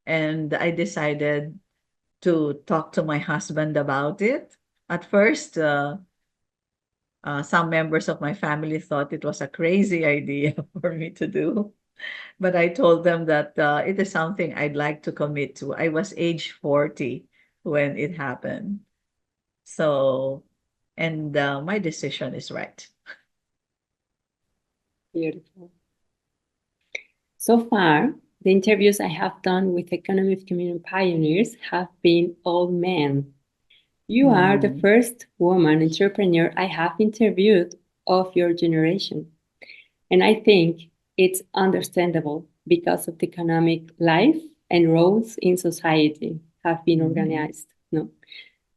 and I decided to talk to my husband about it. At first, some members of my family thought it was a crazy idea for me to do. But I told them that it is something I'd like to commit to. I was age 40 when it happened. So, and my decision is right. Beautiful. So far, the interviews I have done with Economy of Communion pioneers have been all men. You are the first woman entrepreneur I have interviewed of your generation. And I think it's understandable because of the economic life and roles in society have been organized. No?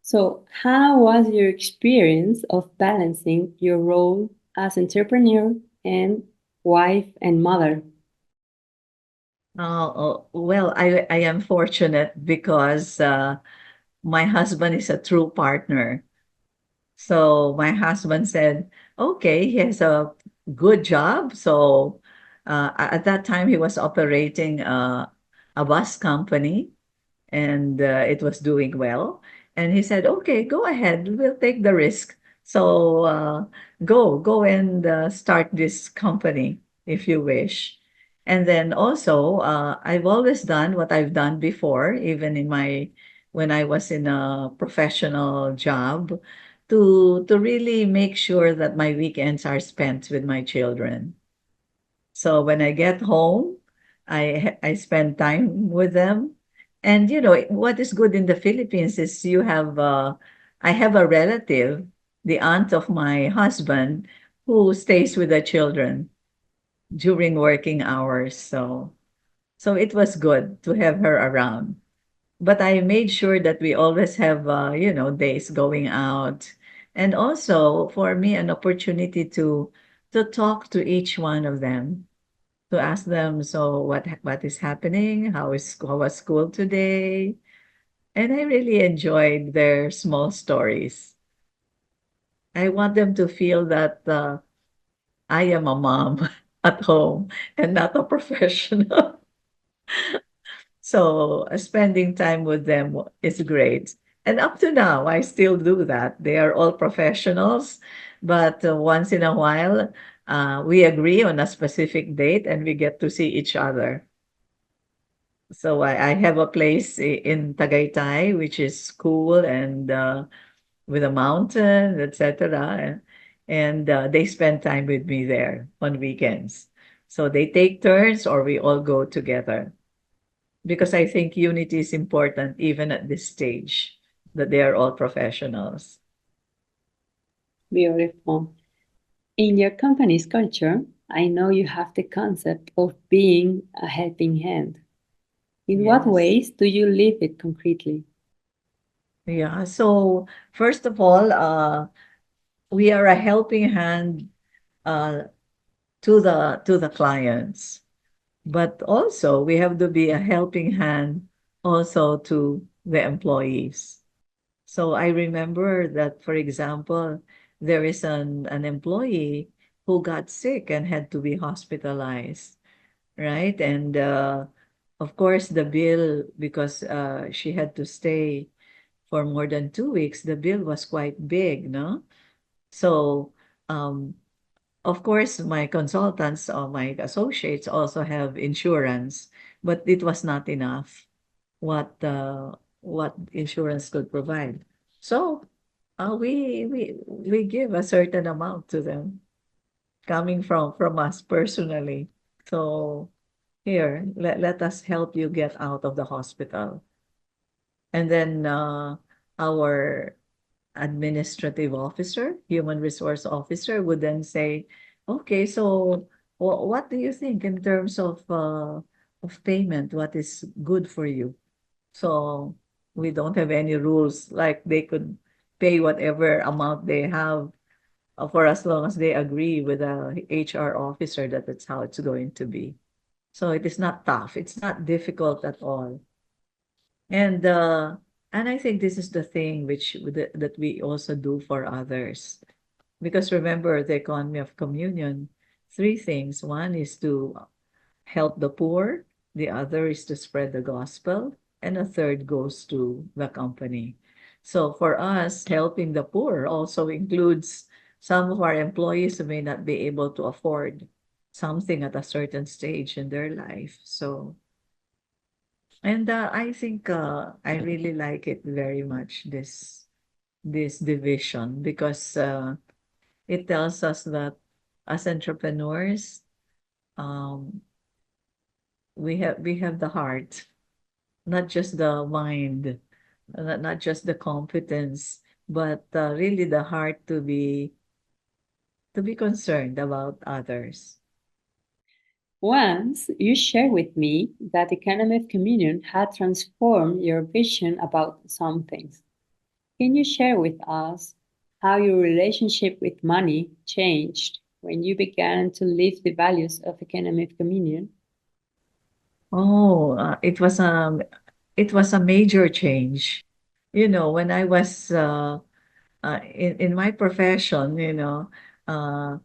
So, how was your experience of balancing your role as entrepreneur and wife and mother? Well, I am fortunate because my husband is a true partner. So my husband said, okay, he has a good job. So at that time, he was operating a bus company and it was doing well. And he said, okay, go ahead, we'll take the risk. So go and start this company if you wish. And then also, I've always done what I've done before, even when I was in a professional job, to really make sure that my weekends are spent with my children. So when I get home, I spend time with them. And you know, what is good in the Philippines is I have a relative, the aunt of my husband, who stays with the children during working hours. So it was good to have her around. But I made sure that we always have days going out. And also for me an opportunity to talk to each one of them, to ask them, so what is happening? How was school today? And I really enjoyed their small stories. I want them to feel that I am a mom at home and not a professional. So spending time with them is great. And up to now, I still do that. They are all professionals, but once in a while, we agree on a specific date and we get to see each other. So I have a place in Tagaytay, which is cool and with a mountain, etc. And they spend time with me there on weekends. So they take turns or we all go together because I think unity is important even at this stage, that they are all professionals. Beautiful. In your company's culture, I know you have the concept of being a helping hand. In what Yes. ways do you live it concretely? Yeah. So first of all, we are a helping hand uh, to the clients, but also we have to be a helping hand also to the employees. So I remember that, for example, there is an employee who got sick and had to be hospitalized, right? And of course, the bill, because she had to stay for more than 2 weeks, the bill was quite big, no? So, um, of course, my consultants or my associates also have insurance, but it was not enough what insurance could provide. So, we give a certain amount to them coming from us personally. So here, let us help you get out of the hospital. And then our administrative officer, human resource officer would then say, okay, so what do you think in terms of payment? What is good for you? So we don't have any rules, like they could pay whatever amount they have for as long as they agree with the HR officer that that's how it's going to be. So it is not tough. It's not difficult at all. And and I think this is the thing that we also do for others. Because remember the economy of communion, three things. One is to help the poor, the other is to spread the gospel, and a third goes to the company. So for us, helping the poor also includes some of our employees who may not be able to afford something at a certain stage in their life. So, and I think I really like it very much, this division, because it tells us that as entrepreneurs, um, we have the heart, not just the mind, not just the competence, but really the heart to be concerned about others. Once you shared with me that the economy of communion had transformed your vision about some things. Can you share with us how your relationship with money changed when you began to live the values of economy of communion? Oh, it was a major change. You know, when I was in my profession, uh,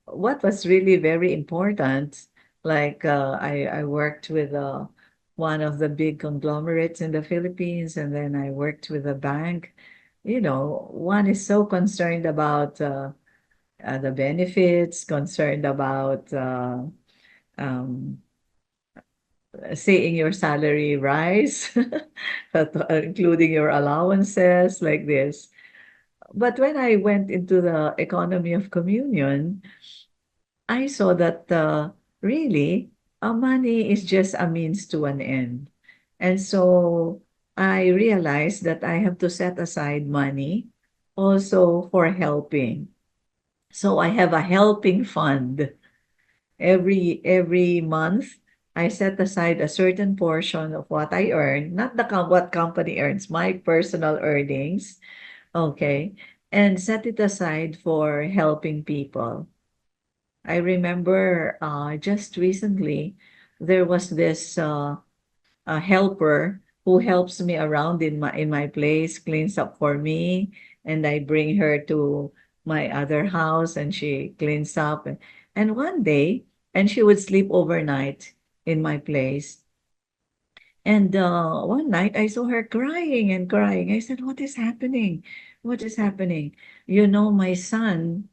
what was really very important, like I worked with one of the big conglomerates in the Philippines, and then I worked with a bank. You know, one is so concerned about the benefits, concerned about um, seeing your salary rise, including your allowances, like this. But when I went into the economy of communion, I saw that really money is just a means to an end. And so I realized that I have to set aside money also for helping. So I have a helping fund. Every month, I set aside a certain portion of what I earn, not what company earns, my personal earnings, okay, and set it aside for helping people. I remember just recently there was this helper who helps me around in my place, cleans up for me, and I bring her to my other house and she cleans up. And one day, and she would sleep overnight in my place. And one night I saw her crying and crying. I said, "What is happening? What is happening?" You know, my son,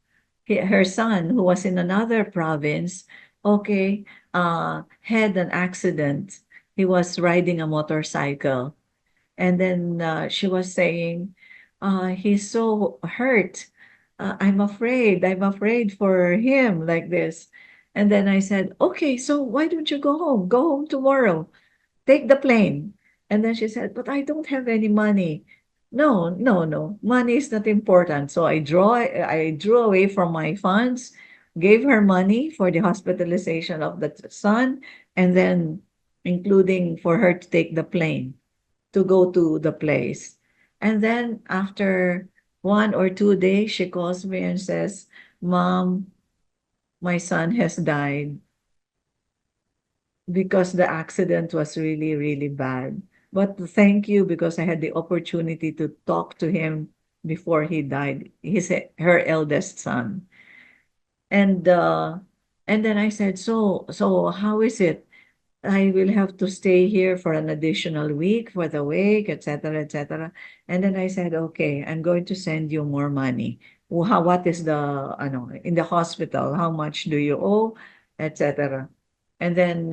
her son, who was in another province, okay, had an accident. He was riding a motorcycle. And then she was saying, he's so hurt. I'm afraid for him, like this. And then I said, okay, so why don't you go home? Go home tomorrow. Take the plane. And then she said, but I don't have any money. No, no, no. Money is not important. So I drew away from my funds, gave her money for the hospitalization of the son, and then including for her to take the plane to go to the place. And then after 1 or 2 days, she calls me and says, Mom, my son has died because the accident was really, really bad. But thank you because I had the opportunity to talk to him before he died. He's her eldest son. And uh, and then I said, so how is it? I will have to stay here for an additional week for the wake, etc., etc. And then I said, okay, I'm going to send you more money. What is the, in the hospital, how much do you owe, etc. And then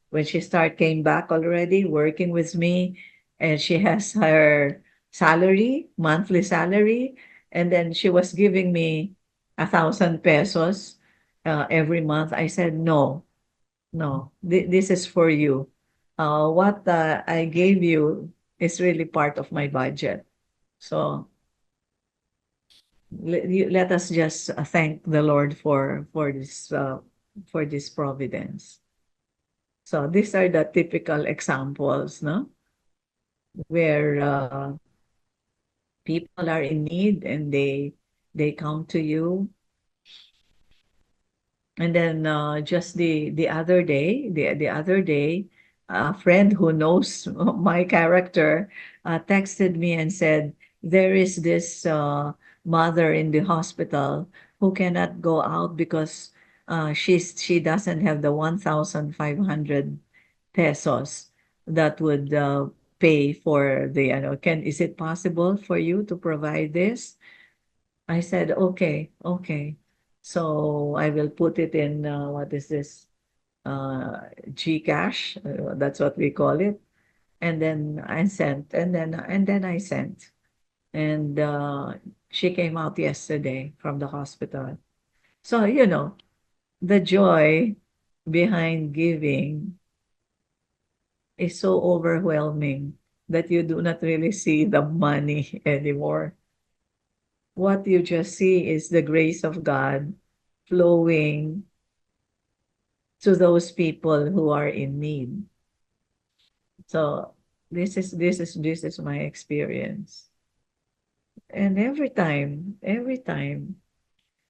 when she came back already working with me, and she has her salary, monthly salary, and then she was giving me 1,000 pesos every month. I said, no, no, this is for you. What I gave you is really part of my budget. So let us just thank the Lord for this providence. So these are the typical examples, no, where people are in need and they come to you. And then just the other day, a friend who knows my character texted me and said, there is this mother in the hospital who cannot go out because she doesn't have the 1,500 pesos that would pay for the, is it possible for you to provide this? I said, okay, okay. So I will put it in, what is this? Gcash, that's what we call it. And then I sent, and then I sent. And she came out yesterday from the hospital. So, the joy behind giving is so overwhelming that you do not really see the money anymore. What you just see is the grace of God flowing to those people who are in need. So this is my experience. And every time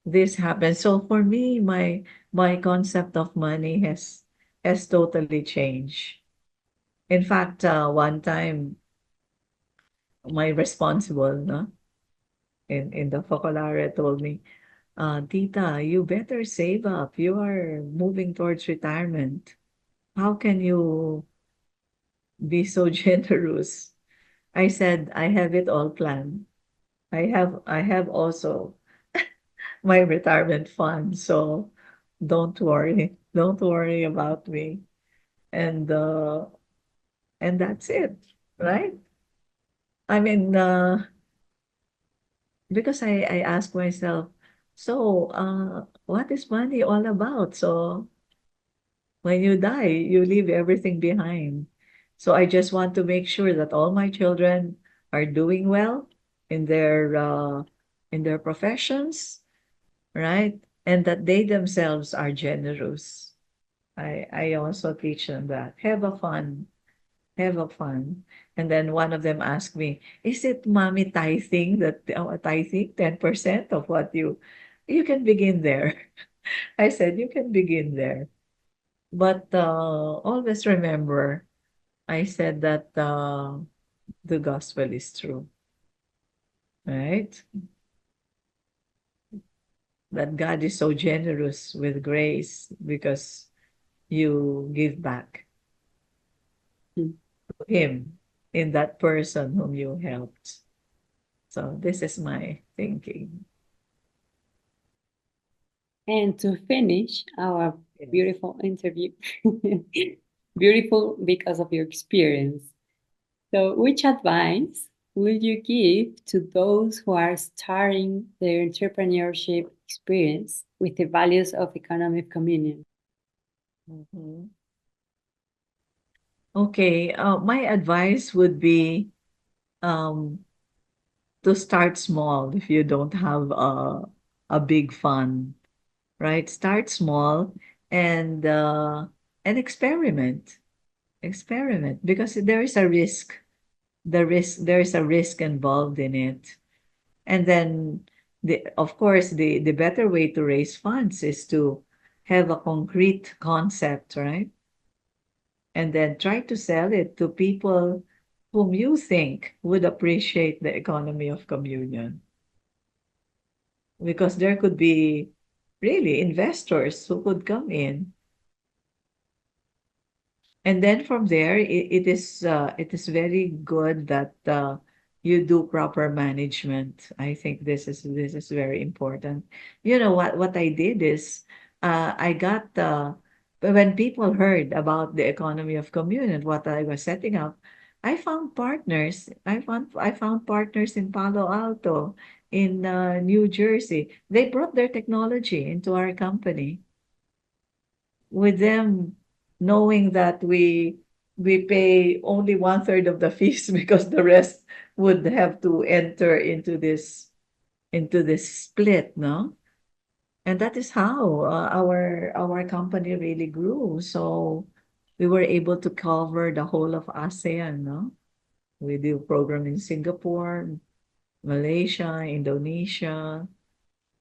this happens. So for me, my concept of money has totally changed. In fact, one time my responsible, no, in the Focolare told me, Tita, you better save up. You are moving towards retirement. How can you be so generous? I said, I have it all planned. I have also my retirement fund. So don't worry. Don't worry about me. And and that's it, right? I mean, because I ask myself, so what is money all about? So when you die, you leave everything behind. So I just want to make sure that all my children are doing well in their professions, right? And that they themselves are generous. I also teach them that. Have a fun. Have a fun. And then one of them asked me, is it mommy tithing, that tithing 10% of what you can begin there. I said you can begin there. But always remember, I said that the gospel is true, right? That God is so generous with grace because you give back Mm. to Him in that person whom you helped. So this is my thinking. And to finish our Yes. beautiful interview, beautiful because of your experience. So, which advice would you give to those who are starting their entrepreneurship experience with the values of economy of communion? Mhm. Okay, my advice would be, um, to start small if you don't have a big fund, right? Start small and experiment. Experiment because there is a risk. There is a risk involved in it. And then of course the better way to raise funds is to have a concrete concept, right? And then try to sell it to people whom you think would appreciate the economy of communion. Because there could be really investors who could come in. And then from there, it is very good that you do proper management. I think this is very important. You know what I did is I got when people heard about the economy of communion, what I was setting up, I found partners. I found partners in Palo Alto, in New Jersey. They brought their technology into our company with them knowing that we pay only one third of the fees because the rest would have to enter into this split, no? And that is how our company really grew. So we were able to cover the whole of ASEAN, no? We do program in Singapore, Malaysia, Indonesia.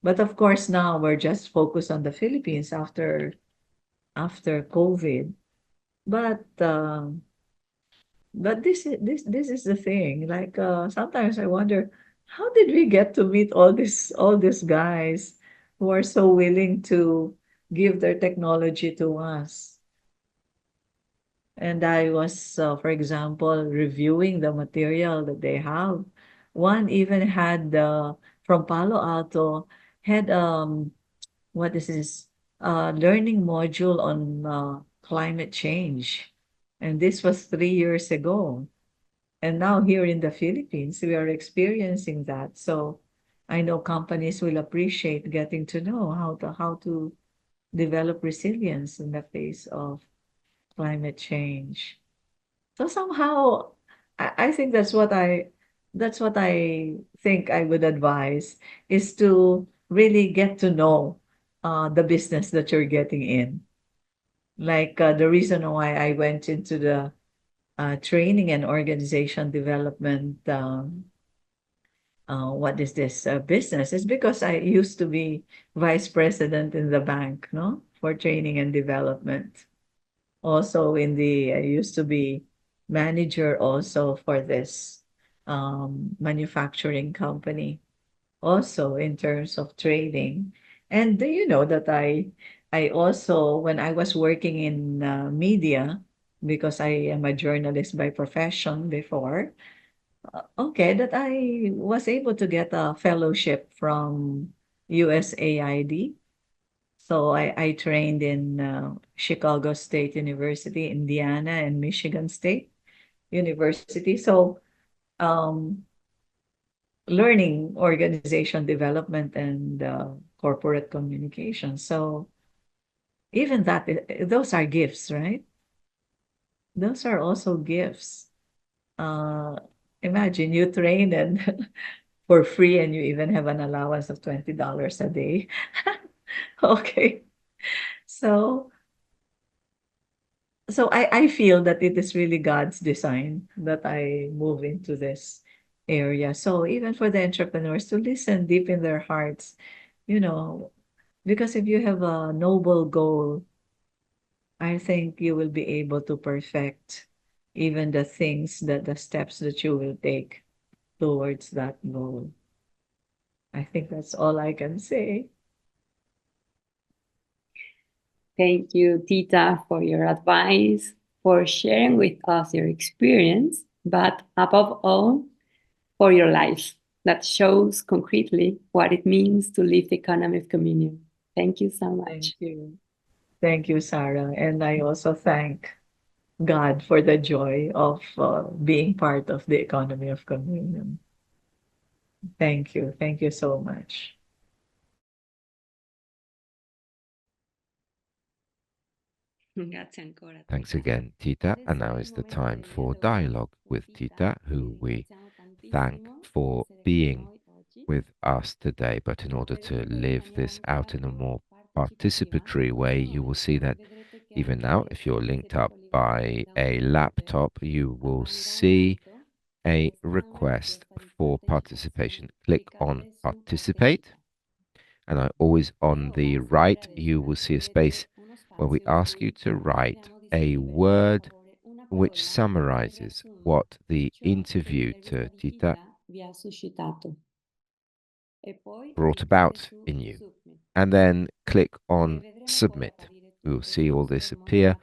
But of course now we're just focused on the Philippines after COVID. But this is the thing. Like sometimes I wonder, how did we get to meet all these guys who are so willing to give their technology to us? And I was, for example, reviewing the material that they have. One even had from Palo Alto had what is this learning module on climate change, and this was 3 years ago. And now here in the Philippines, we are experiencing that. So I know companies will appreciate getting to know how to develop resilience in the face of climate change. So somehow I think that's what I think I would advise is to really get to know the business that you're getting in. Like the reason why I went into the training and organization development what is this business is because I used to be vice president in the bank, no, for training and development. Also in the I used to be manager also for this manufacturing company, also in terms of trading. And do you know that I also when I was working in media, because I am a journalist by profession before, okay, that I was able to get a fellowship from USAID. So I trained in Chicago State University, Indiana, and Michigan State University. So um, learning organization development and corporate communication. So even that, those are gifts, right? Those are also gifts. Uh, Imagine you train and for free and you even have an allowance of $20 a day. Okay. So I feel that it is really God's design that I move into this area. So even for the entrepreneurs to listen deep in their hearts, you know, because if you have a noble goal, I think you will be able to perfect even the things that the steps that you will take towards that goal. I think that's all I can say. Thank you, Tita, for your advice, for sharing with us your experience, but above all, for your life that shows concretely what it means to live the economy of communion. Thank you so much. Thank you. Thank you, Sarah. And I also thank God for the joy of being part of the economy of communion. Thank you. Thank you so much. Thanks again, Tita. And now is the time for dialogue with Tita, who we thank for being with us today. But in order to live this out in a more participatory way, you will see that even now, if you're linked up by a laptop, you will see a request for participation. Click on participate. And always on the right, you will see a space where we ask you to write a word which summarizes what the interview to Tita brought about in you. And then click on submit. We will see all this appear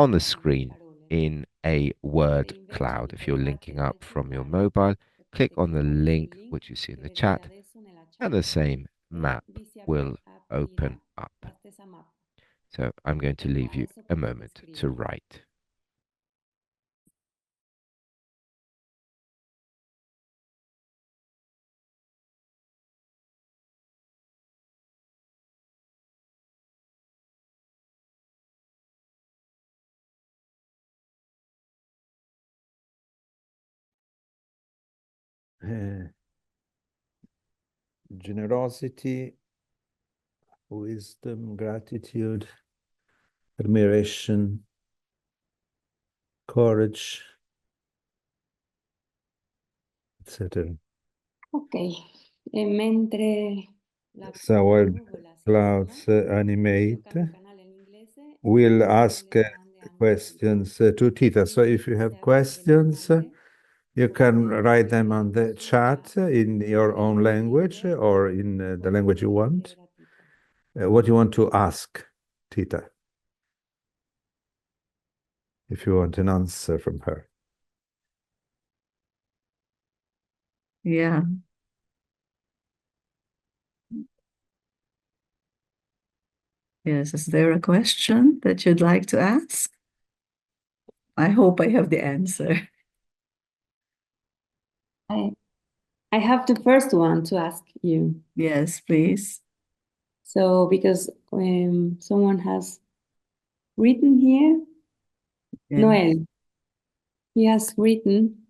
on the screen in a word cloud. If you're linking up from your mobile, click on the link which you see in the chat, and the same map will open up. So I'm going to leave you a moment to write. Generosity, wisdom, gratitude, admiration, courage, etc. Ok, mentre la So while nuvola si clouds muove, animate, io cambio canale all'inglese, we'll faccio ask delle domande anche in questions inglese. to Tita. So if you Quindi have se avete delle questions, domande, you can potete write them scriverle on the sul chat in your own language mentre or in the language you want. chiedere a Tita. What you want to ask Tita, if you want an answer from her. Yeah. Yes, is there a question that you'd like to ask? I hope I have the answer. I have the first one to ask you. Yes, please. So, because someone has written here, Yeah. Noel, he has written,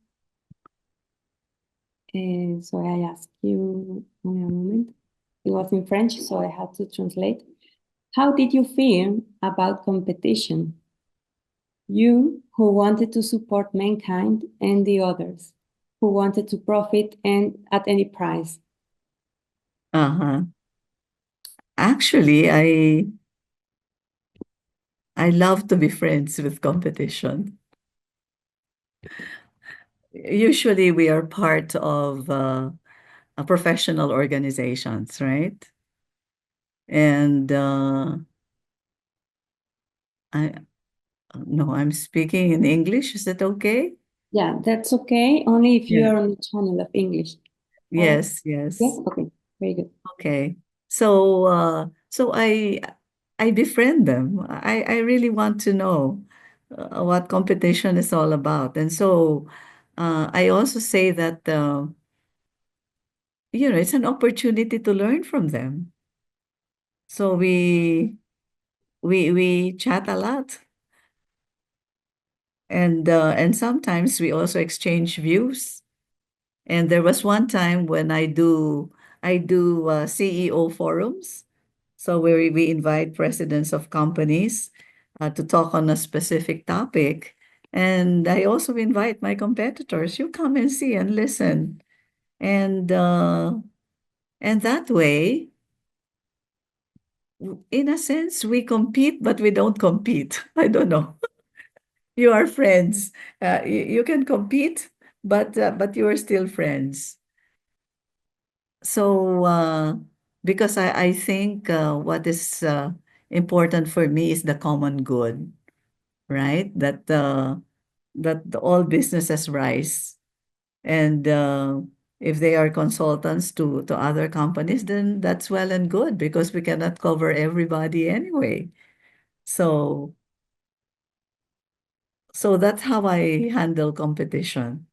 so I ask you, only a moment. It was in French, so I had to translate. How did you feel about competition? You who wanted to support mankind and the others who wanted to profit and at any price. Uh-huh. Actually, I love to be friends with competition. Usually we are part of professional organizations, right? And I'm speaking in English. Is that okay? Yeah, that's okay. Only if you Yeah. are on the channel of English. Yes, Yes, yes. okay, very good. Okay. So I befriend them. I really want to know what competition is all about. And so I also say that it's an opportunity to learn from them. So we chat a lot. And sometimes we also exchange views. And there was one time when I do CEO forums. So we invite presidents of companies to talk on a specific topic. And I also invite my competitors. You come and see and listen. And that way, in a sense, we compete, but we don't compete. I don't know. You are friends. You can compete, but you are still friends. So because I think what is important for me is the common good, right? That all businesses rise, and if they are consultants to other companies, then that's well and good because we cannot cover everybody anyway. So that's how I handle competition.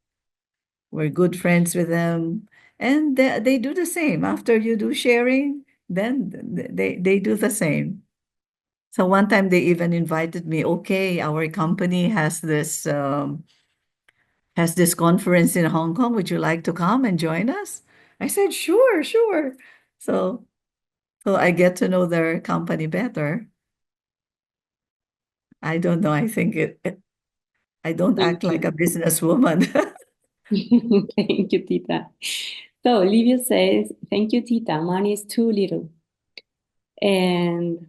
We're good friends with them, and they do the same. After you do sharing, then they do the same. So one time they even invited me, okay, our company has this has this conference in Hong Kong. Would you like to come and join us? I said, sure, sure. So I get to know their company better. I don't know. I think I don't Thank act like you. a businesswoman. Thank you, Tita. So Livia says, thank you, Tita. Money is too little. And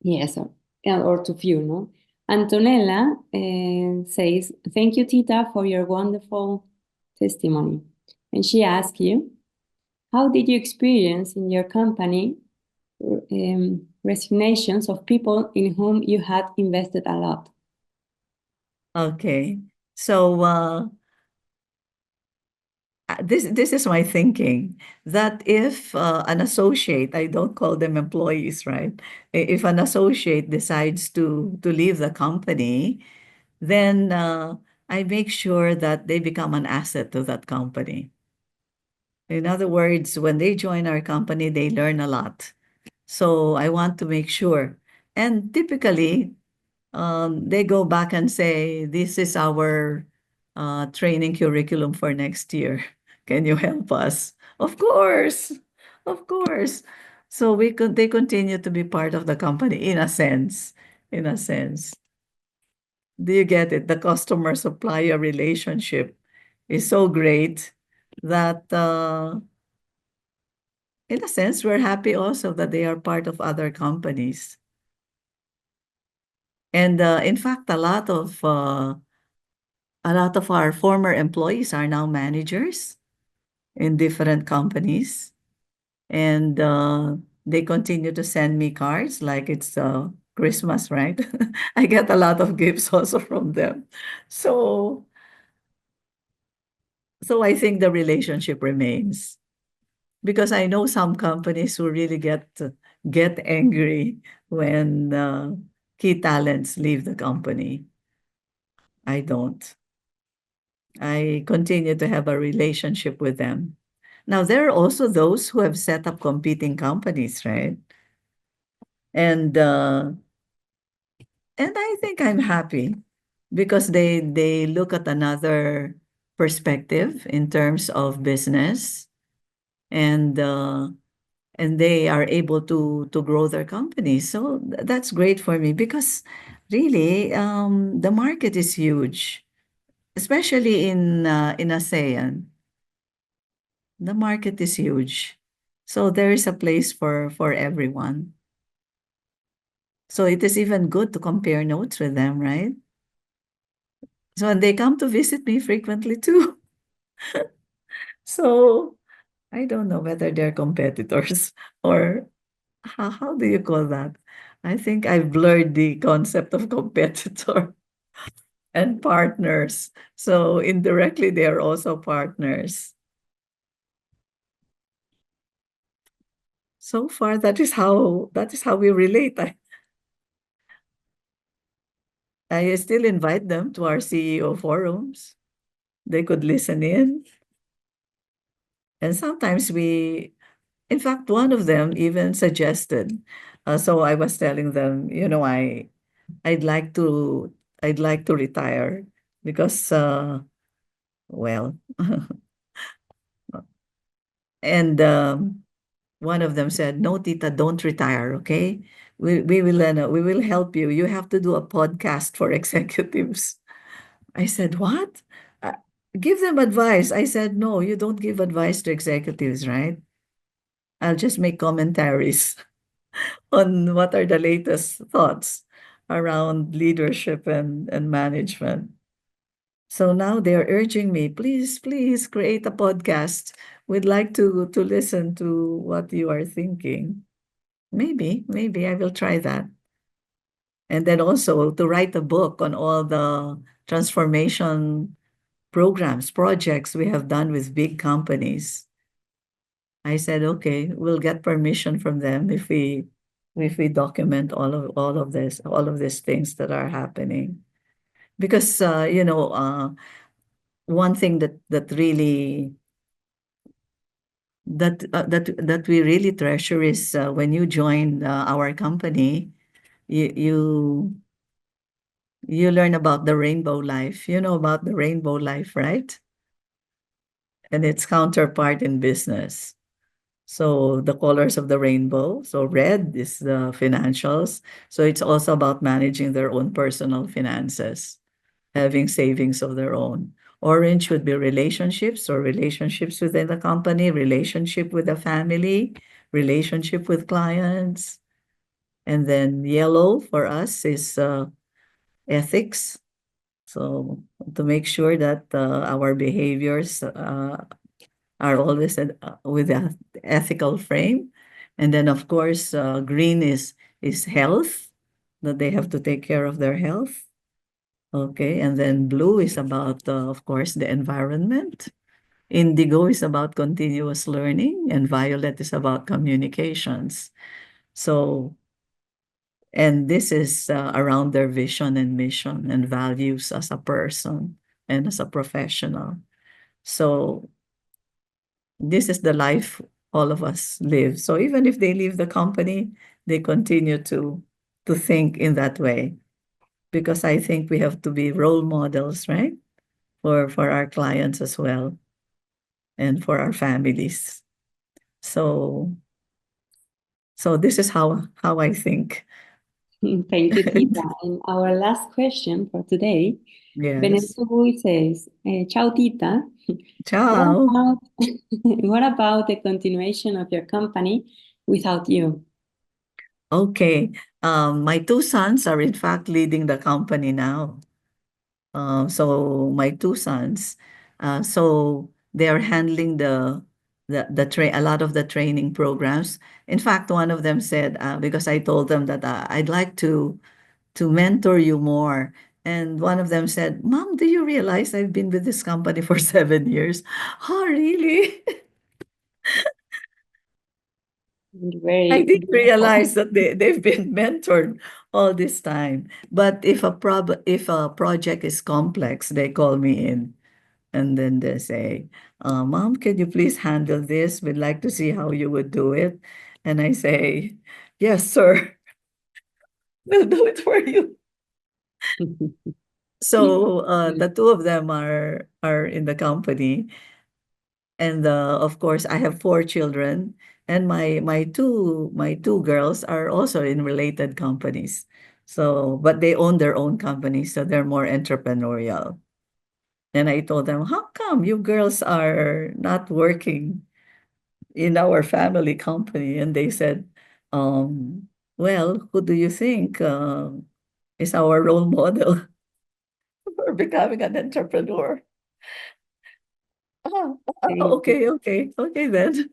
yes, or too few, no? Antonella says, thank you, Tita, for your wonderful testimony. And she asks you, how did you experience in your company resignations of people in whom you had invested a lot? Okay. So this is my thinking that if an associate, I don't call them employees, right? If an associate decides to leave the company, then I make sure that they become an asset to that company. In other words, when they join our company, they learn a lot. So I want to make sure. And typically, they go back and say, this is our training curriculum for next year. Can you help us? Of course, of course. So they continue to be part of the company in a sense, in a sense. Do you get it? The customer supplier relationship is so great that in a sense, we're happy also that they are part of other companies. And in fact, a lot of our former employees are now managers in different companies, and they continue to send me cards like it's Christmas, right? I get a lot of gifts also from them. So I think the relationship remains because I know some companies who really get angry when key talents leave the company. I don't. I continue to have a relationship with them. Now, there are also those who have set up competing companies, right? And I think I'm happy because they look at another perspective in terms of business, and they are able to grow their company. So that's great for me because really the market is huge, especially in ASEAN. The market is huge. So there is a place for everyone. So it is even good to compare notes with them, right? So and they come to visit me frequently too. So I don't know whether they're competitors or how do you call that? I think I've blurred the concept of competitor and partners. So indirectly they are also partners. So far that is how we relate. I still invite them to our CEO forums. They could listen in. And sometimes in fact, one of them even suggested. So I was telling them, I'd like to, I'd like to retire because, well, and one of them said, "No, Tita, don't retire, okay? We will help you. You have to do a podcast for executives." I said, "What? Uh, Give them advice." I said, "No, you don't give advice to executives, right? I'll just make commentaries on what are the latest thoughts around leadership and management." So now they're urging me, please, please create a podcast. We'd like to listen to what you are thinking. Maybe I will try that. And then also to write a book on all the transformation programs, projects we have done with big companies. I said, okay, we'll get permission from them if we document all of these things that are happening. Because one thing that really that we really treasure is when you join our company, you you learn about the rainbow life. You know about the rainbow life, right? And its counterpart in business. So the colors of the rainbow. So red is the financials. So it's also about managing their own personal finances, having savings of their own. Orange would be relationships or relationships within the company, relationship with the family, relationship with clients. And then yellow for us is ethics. So to make sure that our behaviors are always with an ethical frame. And then, of course, green is health, that they have to take care of their health. Okay, and then blue is about, of course, the environment. Indigo is about continuous learning, and violet is about communications. So, and this is around their vision and mission and values as a person and as a professional. So, this is the life all of us live. So even if they leave the company, they continue to think in that way. Because I think we have to be role models, right? For our clients as well and for our families. So this is how I think. Thank you, Tita. And our last question for today, Yes. Benedetto Gui says, Ciao, Tita. Ciao. What about the continuation of your company without you? Okay. My two sons are in fact leading the company now. So my two sons, so they are handling a lot of the training programs. In fact, one of them said, because I told them that I'd like to mentor you more. And one of them said, Mom, do you realize I've been with this company for 7 years? Oh, really? I didn't realize that they've been mentored all this time. But if a project is complex, they call me in and then they say, Mom, can you please handle this? We'd like to see how you would do it. And I say, yes, sir. We'll do it for you. So the two of them are in the company. And of course, I have four children, and my two girls are also in related companies. So, but they own their own companies, so they're more entrepreneurial. And I told them, how come you girls are not working in our family company? And they said, well, who do you think is our role model for becoming an entrepreneur? Okay then.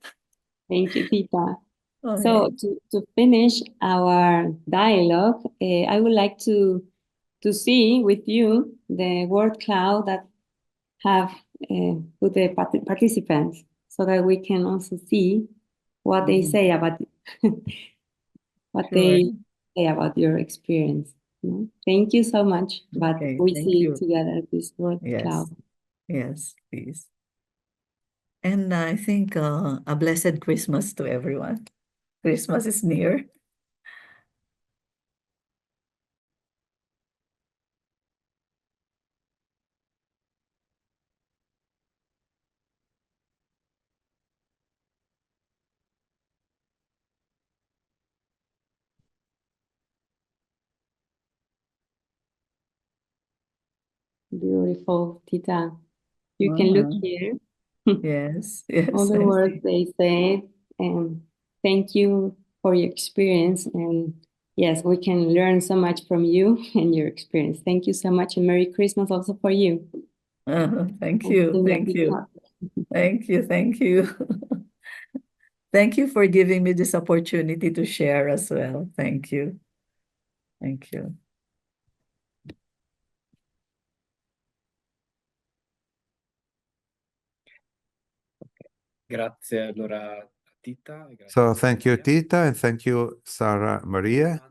Thank you, Tita. Okay. So to finish our dialogue, I would like to see with you the word cloud that have with the participants, so that we can also see what they say about what they say about your experience. Thank you so much. But Okay, we thank see you. together this word Yes. cloud. Yes, please. And I think a blessed Christmas to everyone. Christmas is near. Beautiful, Tita. You can look here. Yes, yes. All the I words see. they say, and thank you for your experience. And yes, we can learn so much from you and your experience. Thank you so much, and Merry Christmas also for you. Thank And you. send a Thank big you. hug. Thank you. Thank you. Thank you for giving me this opportunity to share as well. Thank you. Thank you. Grazie allora a Tita. So thank you, Tita, and thank you, Sara Maria.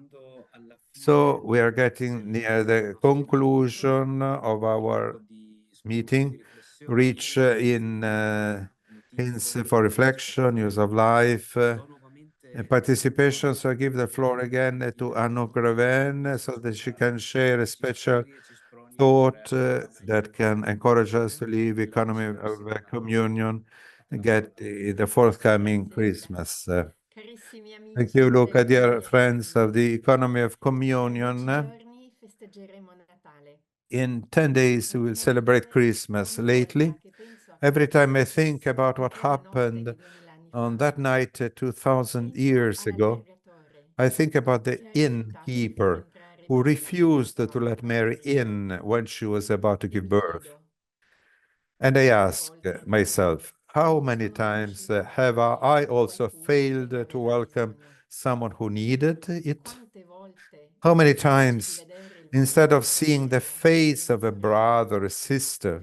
So we are getting near the conclusion of our meeting, rich in hints for reflection, news of life, participation. So I give the floor again to Anu Greven so that she can share a special thought that can encourage us to live economy of communion, get the forthcoming Christmas. Carissimi amici Thank you, Luca, dear dell'Economia friends of the economy of in 10 communion. giorni festeggeremo Natale. In 10 days, we will celebrate Christmas. Lately, every time I think about what happened on that night 2000 years ago, I think about the innkeeper who refused to let Mary in when she was about to give birth. And I ask myself, how many times have I also failed to welcome someone who needed it? How many times, instead of seeing the face of a brother or sister,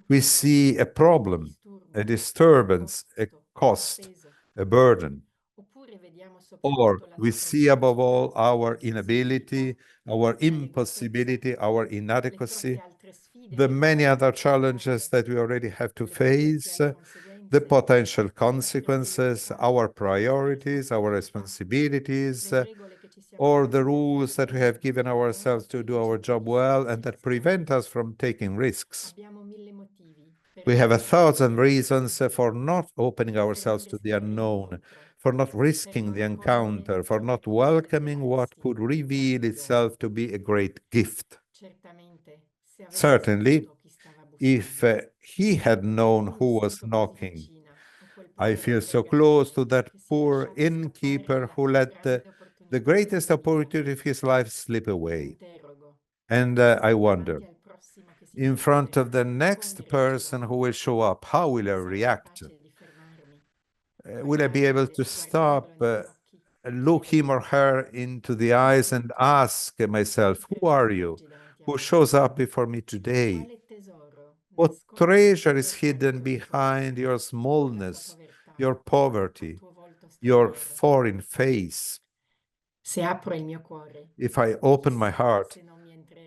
we see a problem, a disturbance, a cost, a burden? Or we see above all our inability, our impossibility, our inadequacy, the many other challenges that we already have to face, the potential consequences, our priorities, our responsibilities, or the rules that we have given ourselves to do our job well and that prevent us from taking risks. We have 1,000 reasons for not opening ourselves to the unknown, for not risking the encounter, for not welcoming what could reveal itself to be a great gift. Certainly, if he had known who was knocking, I feel so close to that poor innkeeper who let the greatest opportunity of his life slip away. And I wonder, in front of the next person who will show up, how will I react? Will I be able to stop, look him or her into the eyes and ask myself, who are you? Who shows up before me today? What treasure is hidden behind your smallness, your poverty, your foreign face? If I open my heart,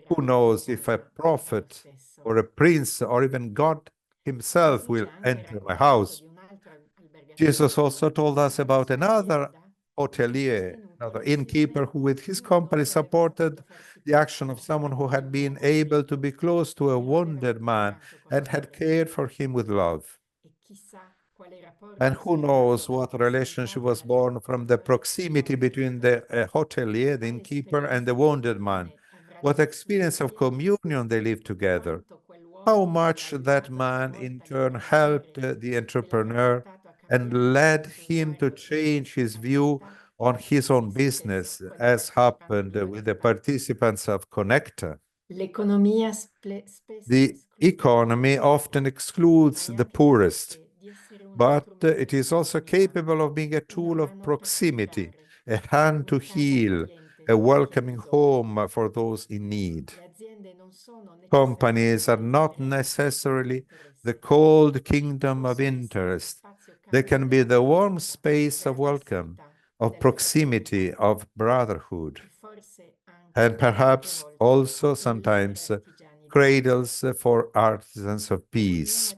who knows if a prophet or a prince or even God himself will enter my house? Jesus also told us about another hotelier, another innkeeper who with his company supported the action of someone who had been able to be close to a wounded man and had cared for him with love. And who knows what relationship was born from the proximity between the hotelier, the innkeeper, and the wounded man. What experience of communion they lived together. How much that man in turn helped the entrepreneur and led him to change his view on his own business, as happened with the participants of Connecta. The economy often excludes the poorest, but it is also capable of being a tool of proximity, a hand to heal, a welcoming home for those in need. Companies are not necessarily the cold kingdom of interest. They can be the warm space of welcome, of proximity, of brotherhood, and perhaps also sometimes cradles for artisans of peace.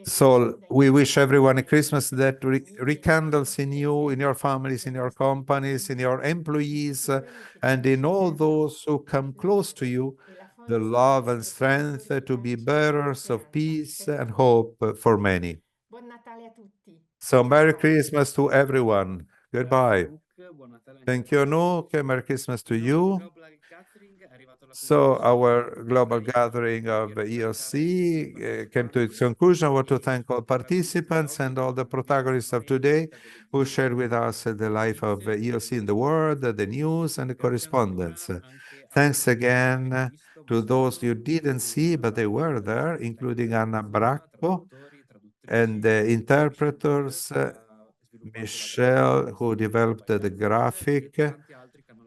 So we wish everyone a Christmas that rekindles in you, in your families, in your companies, in your employees, and in all those who come close to you, the love and strength to be bearers of peace and hope for many. So Merry Christmas to everyone. Goodbye. Thank you, Anouk. Merry Christmas to you. So our global gathering of EoC came to its conclusion. I want to thank all participants and all the protagonists of today who shared with us the life of EoC in the world, the news and the correspondence. Thanks again to those you didn't see, but they were there, including Anna Bracco and the interpreters, Michelle, who developed the graphic,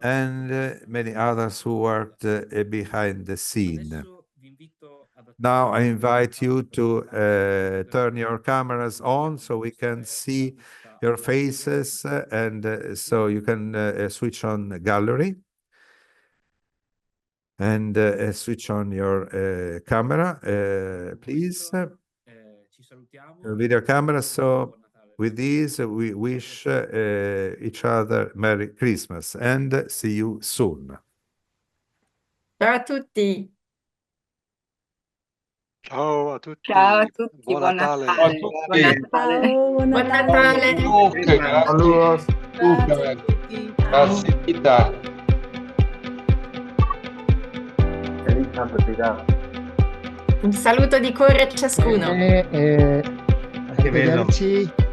and many others who worked behind the scene. Now I invite you to turn your cameras on so we can see your faces, and so you can switch on gallery and switch on your camera, please. Video camera. So with this, we wish each other Merry Christmas and see you soon. Ciao a tutti. Ciao a tutti. Ciao a tutti, Buon buon Natale. Natale. Buon Natale. Buon Buon Natale. Natale. Saludos. Super, grazie vita. Feliz Navidad. Un saluto di cuore a ciascuno. Arrivederci.